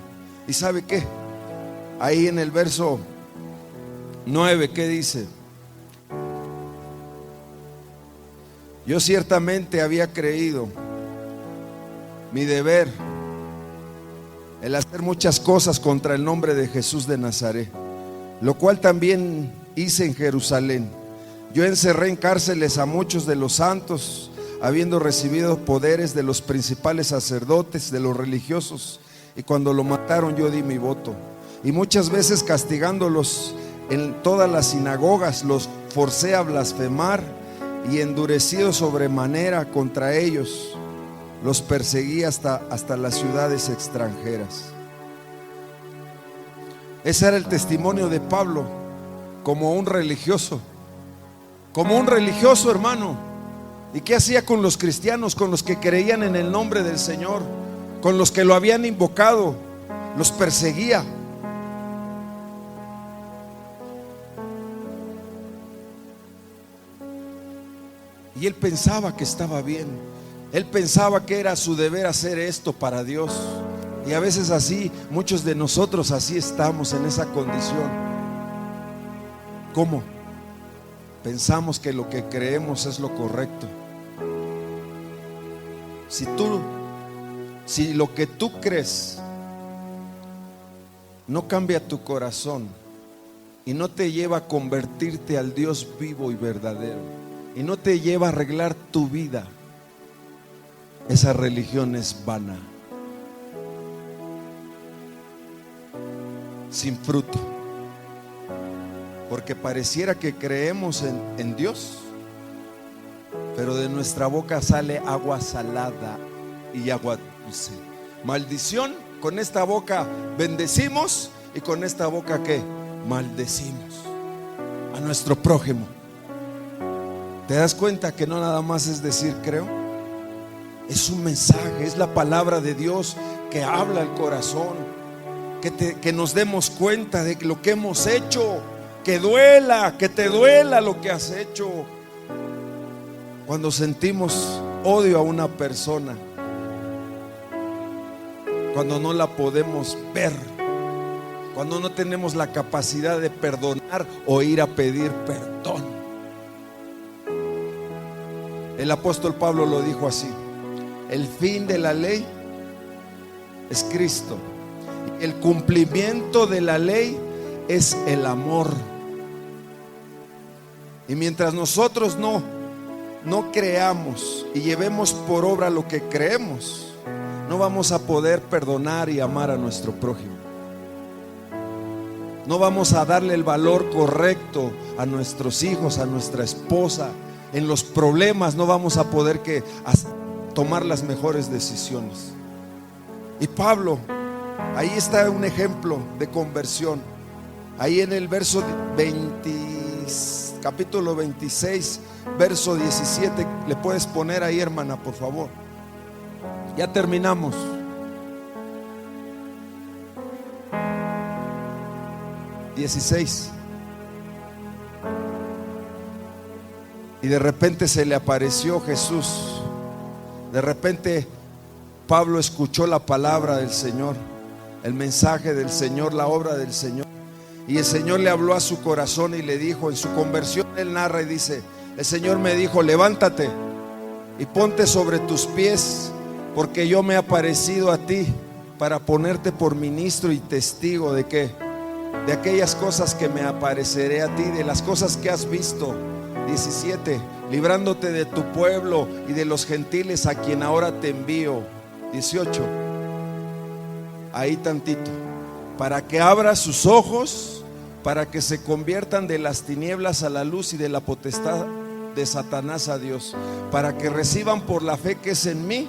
Speaker 2: ¿Y sabe qué? Ahí en el verso 9, ¿qué dice? Yo ciertamente había creído mi deber el hacer muchas cosas contra el nombre de Jesús de Nazaret, lo cual también hice en Jerusalén. Yo encerré en cárceles a muchos de los santos, habiendo recibido poderes de los principales sacerdotes, de los religiosos, y cuando lo mataron yo di mi voto. Y muchas veces castigándolos en todas las sinagogas, los forcé a blasfemar, y endurecido sobremanera contra ellos, los perseguí hasta las ciudades extranjeras. Ese era el testimonio de Pablo como un religioso, hermano. ¿Y qué hacía con los cristianos, con los que creían en el nombre del Señor, con los que lo habían invocado? Los perseguía. Y él pensaba que estaba bien. Él pensaba que era su deber hacer esto para Dios. Y a veces así, muchos de nosotros así estamos en esa condición. ¿Cómo? Pensamos que lo que creemos es lo correcto. Si lo que tú crees no cambia tu corazón y no te lleva a convertirte al Dios vivo y verdadero, y no te lleva a arreglar tu vida, esa religión es vana, sin fruto. Porque pareciera que creemos en Dios, pero de nuestra boca sale agua salada y agua dulce. Maldición, con esta boca bendecimos, y con esta boca ¿qué? Maldecimos a nuestro prójimo. ¿Te das cuenta que no nada más es decir creo? Es un mensaje, es la palabra de Dios que habla al corazón, que nos demos cuenta de lo que hemos hecho, que duela, que te duela lo que has hecho. Cuando sentimos odio a una persona, cuando no la podemos ver, cuando no tenemos la capacidad de perdonar o ir a pedir perdón. El apóstol Pablo lo dijo así: el fin de la ley es Cristo, el cumplimiento de la ley es el amor. Y mientras nosotros no creamos y llevemos por obra lo que creemos, no vamos a poder perdonar y amar a nuestro prójimo. No vamos a darle el valor correcto a nuestros hijos, a nuestra esposa. En los problemas no vamos a poder tomar las mejores decisiones. Y Pablo, ahí está un ejemplo de conversión. Ahí en el verso 20, capítulo 26, verso 17. Le puedes poner ahí, hermana, por favor. Ya terminamos. Y de repente se le apareció Jesús. De repente Pablo escuchó la palabra del Señor, el mensaje del Señor, la obra del Señor. Y el Señor le habló a su corazón y le dijo, en su conversión él narra y dice: el Señor me dijo, levántate y ponte sobre tus pies, porque yo me he aparecido a ti para ponerte por ministro y testigo de qué, de aquellas cosas que me apareceré a ti, de las cosas que has visto. 17, librándote de tu pueblo y de los gentiles a quien ahora te envío. 18, ahí tantito, para que abra sus ojos, para que se conviertan de las tinieblas a la luz y de la potestad de Satanás a Dios, para que reciban por la fe que es en mí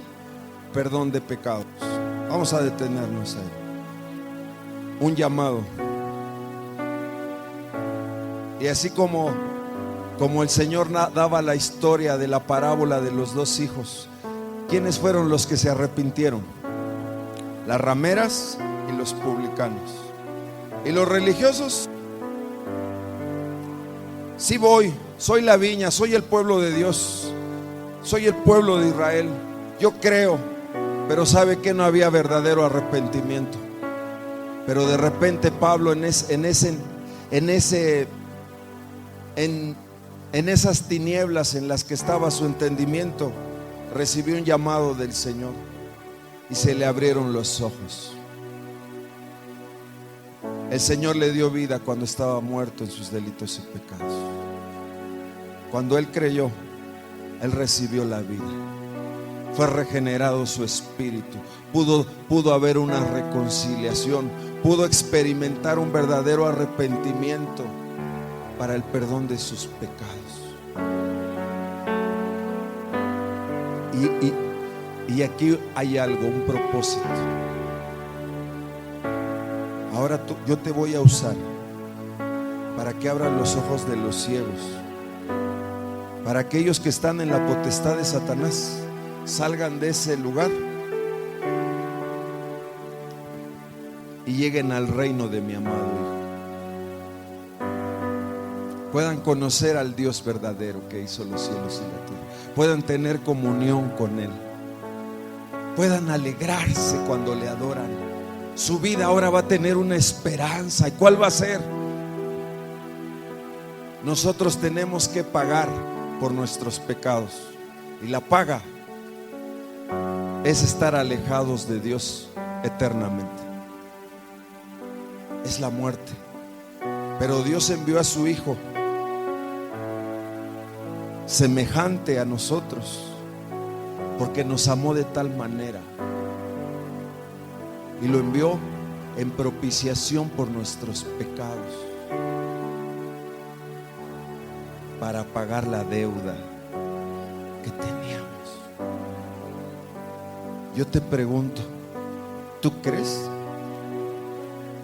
Speaker 2: perdón de pecados. Vamos a detenernos ahí. Un llamado. Y así como el Señor daba la historia de la parábola de los dos hijos, ¿quiénes fueron los que se arrepintieron? Las rameras y los publicanos. Y los religiosos: sí voy, soy la viña, soy el pueblo de Dios, soy el pueblo de Israel, yo creo, pero ¿sabe que no había verdadero arrepentimiento? Pero de repente Pablo en esas tinieblas en las que estaba su entendimiento, recibió un llamado del Señor y se le abrieron los ojos. El Señor le dio vida cuando estaba muerto en sus delitos y pecados. Cuando él creyó, él recibió la vida. Fue regenerado su espíritu. Pudo haber una reconciliación. Pudo experimentar un verdadero arrepentimiento para el perdón de sus pecados. Y aquí hay algo, un propósito. Ahora yo te voy a usar para que abran los ojos de los ciegos, para aquellos que están en la potestad de Satanás salgan de ese lugar y lleguen al reino de mi amado Hijo. Puedan conocer al Dios verdadero que hizo los cielos y la tierra. Puedan tener comunión con Él. Puedan alegrarse cuando le adoran. Su vida ahora va a tener una esperanza. ¿Y cuál va a ser? Nosotros tenemos que pagar por nuestros pecados. Y la paga es estar alejados de Dios eternamente. Es la muerte. Pero Dios envió a su Hijo semejante a nosotros, porque nos amó de tal manera, y lo envió en propiciación por nuestros pecados, para pagar la deuda que teníamos. Yo te pregunto, ¿tú crees?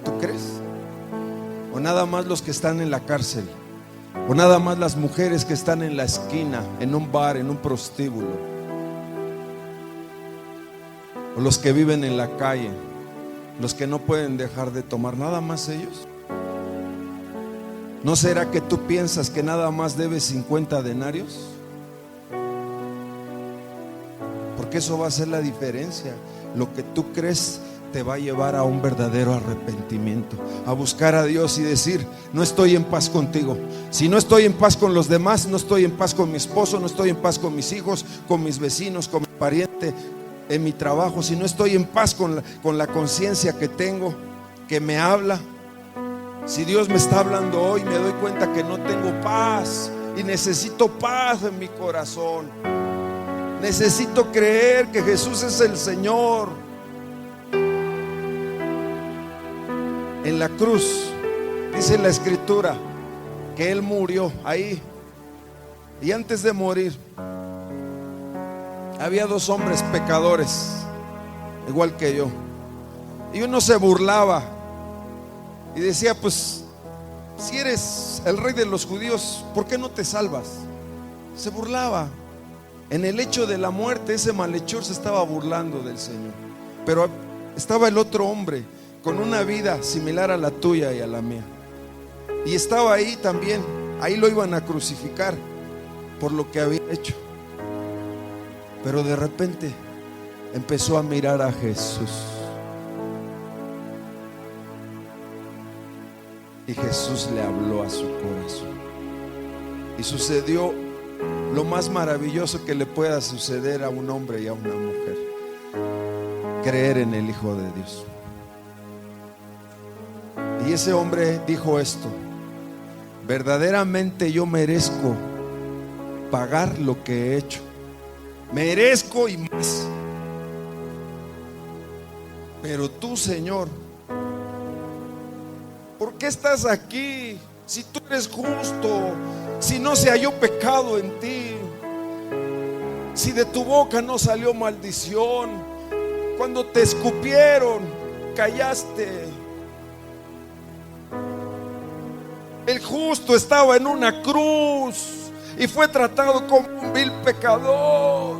Speaker 2: ¿Tú crees? ¿O nada más los que están en la cárcel? ¿O nada más las mujeres que están en la esquina, en un bar, en un prostíbulo? ¿O los que viven en la calle, los que no pueden dejar de tomar? ¿Nada más ellos? ¿No será que tú piensas que nada más debes 50 denarios? Porque eso va a ser la diferencia. Lo que tú crees te va a llevar a un verdadero arrepentimiento, a buscar a Dios y decir: no estoy en paz contigo. Si no estoy en paz con los demás, no estoy en paz con mi esposo, no estoy en paz con mis hijos, con mis vecinos, con mi pariente, en mi trabajo. Si no estoy en paz con la conciencia que tengo, que me habla. Si Dios me está hablando hoy, me doy cuenta que no tengo paz y necesito paz en mi corazón. Necesito creer que Jesús es el Señor. En la cruz dice la Escritura que Él murió ahí, y antes de morir había dos hombres pecadores igual que yo, y uno se burlaba y decía: pues si eres el rey de los judíos, ¿por qué no te salvas? Se burlaba. En el hecho de la muerte, ese malhechor se estaba burlando del Señor. Pero estaba el otro hombre con una vida similar a la tuya y a la mía, y estaba ahí también. Ahí lo iban a crucificar por lo que había hecho. Pero de repente empezó a mirar a Jesús, y Jesús le habló a su corazón, y sucedió lo más maravilloso que le pueda suceder a un hombre y a una mujer: creer en el Hijo de Dios. Y ese hombre dijo esto: verdaderamente yo merezco pagar lo que he hecho, merezco y más. Pero tú, Señor, ¿por qué estás aquí? Si tú eres justo, si no se halló pecado en ti, si de tu boca no salió maldición, cuando te escupieron, callaste. El justo estaba en una cruz y fue tratado como un vil pecador.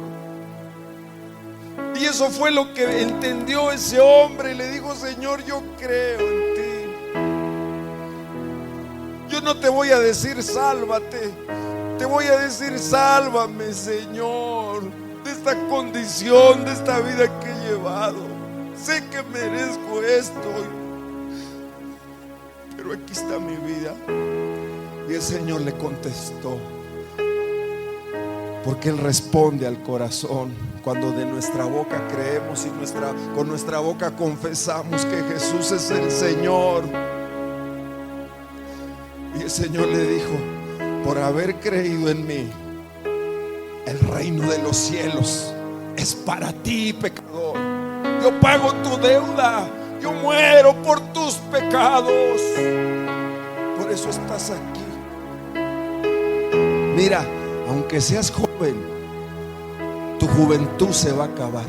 Speaker 2: Y eso fue lo que entendió ese hombre, y le dijo: Señor, yo creo en ti. Yo no te voy a decir sálvate, te voy a decir: sálvame, Señor, de esta condición, de esta vida que he llevado. Sé que merezco esto, pero aquí está mi vida. Y el Señor le contestó, porque Él responde al corazón cuando de nuestra boca creemos y con nuestra boca confesamos que Jesús es el Señor. Y el Señor le dijo, por haber creído en mí, el reino de los cielos es para ti, pecador. Yo pago tu deuda, yo muero por tus pecados. Por eso estás aquí. Mira, aunque seas joven, tu juventud se va a acabar.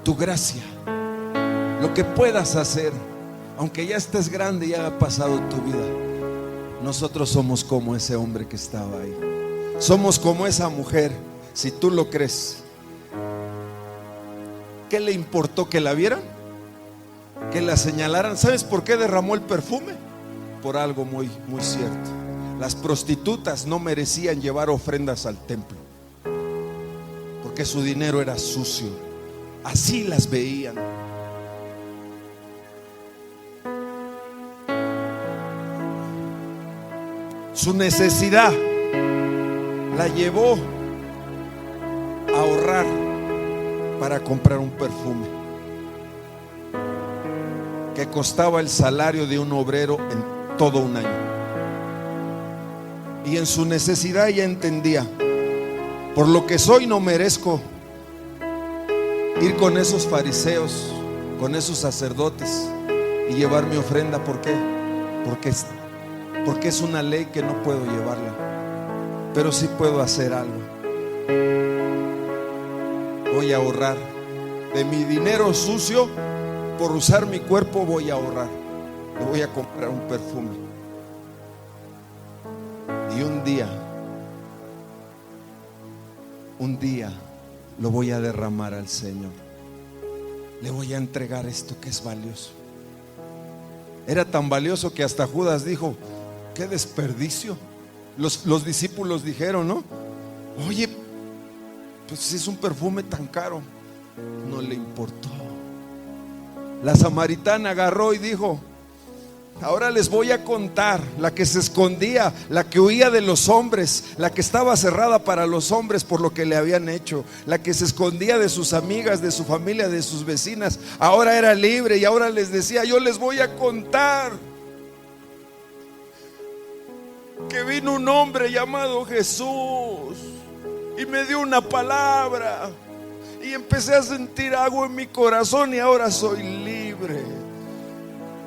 Speaker 2: Tu gracia, lo que puedas hacer, aunque ya estés grande y haya pasado tu vida, nosotros somos como ese hombre que estaba ahí. Somos como esa mujer, si tú lo crees. ¿Qué le importó que la vieran? Que la señalaran. ¿Sabes por qué derramó el perfume? Por algo muy, muy cierto. Las prostitutas no merecían llevar ofrendas al templo, porque su dinero era sucio. Así las veían. Su necesidad la llevó a ahorrar para comprar un perfume que costaba el salario de un obrero en todo un año. Y en su necesidad ella entendía, por lo que soy no merezco ir con esos fariseos, con esos sacerdotes y llevar mi ofrenda. ¿Por qué? Porque es una ley que no puedo llevarla, pero sí puedo hacer algo. Voy a ahorrar de mi dinero sucio. Por usar mi cuerpo voy a ahorrar. Le voy a comprar un perfume. Y un día lo voy a derramar al Señor. Le voy a entregar esto que es valioso. Era tan valioso que hasta Judas dijo, qué desperdicio. Los discípulos dijeron, ¿no? Oye, pues si es un perfume tan caro. No le importó. La samaritana agarró y dijo, ahora les voy a contar. La que se escondía, la que huía de los hombres, la que estaba cerrada para los hombres por lo que le habían hecho, la que se escondía de sus amigas, de su familia, de sus vecinas, ahora era libre y ahora les decía, yo les voy a contar que vino un hombre llamado Jesús y me dio una palabra y empecé a sentir agua en mi corazón y ahora soy libre.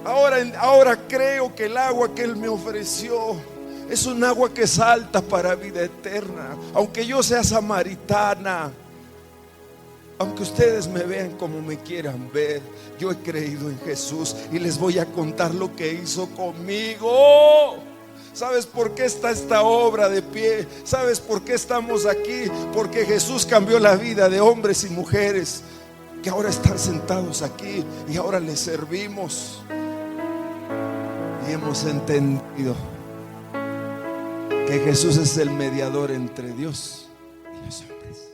Speaker 2: Ahora creo que el agua que Él me ofreció es un agua que salta para vida eterna. Aunque yo sea samaritana, aunque ustedes me vean como me quieran ver, yo he creído en Jesús y les voy a contar lo que hizo conmigo. ¿Sabes por qué está esta obra de pie? ¿Sabes por qué estamos aquí? Porque Jesús cambió la vida de hombres y mujeres que ahora están sentados aquí y ahora les servimos. Y hemos entendido que Jesús es el mediador entre Dios y los hombres.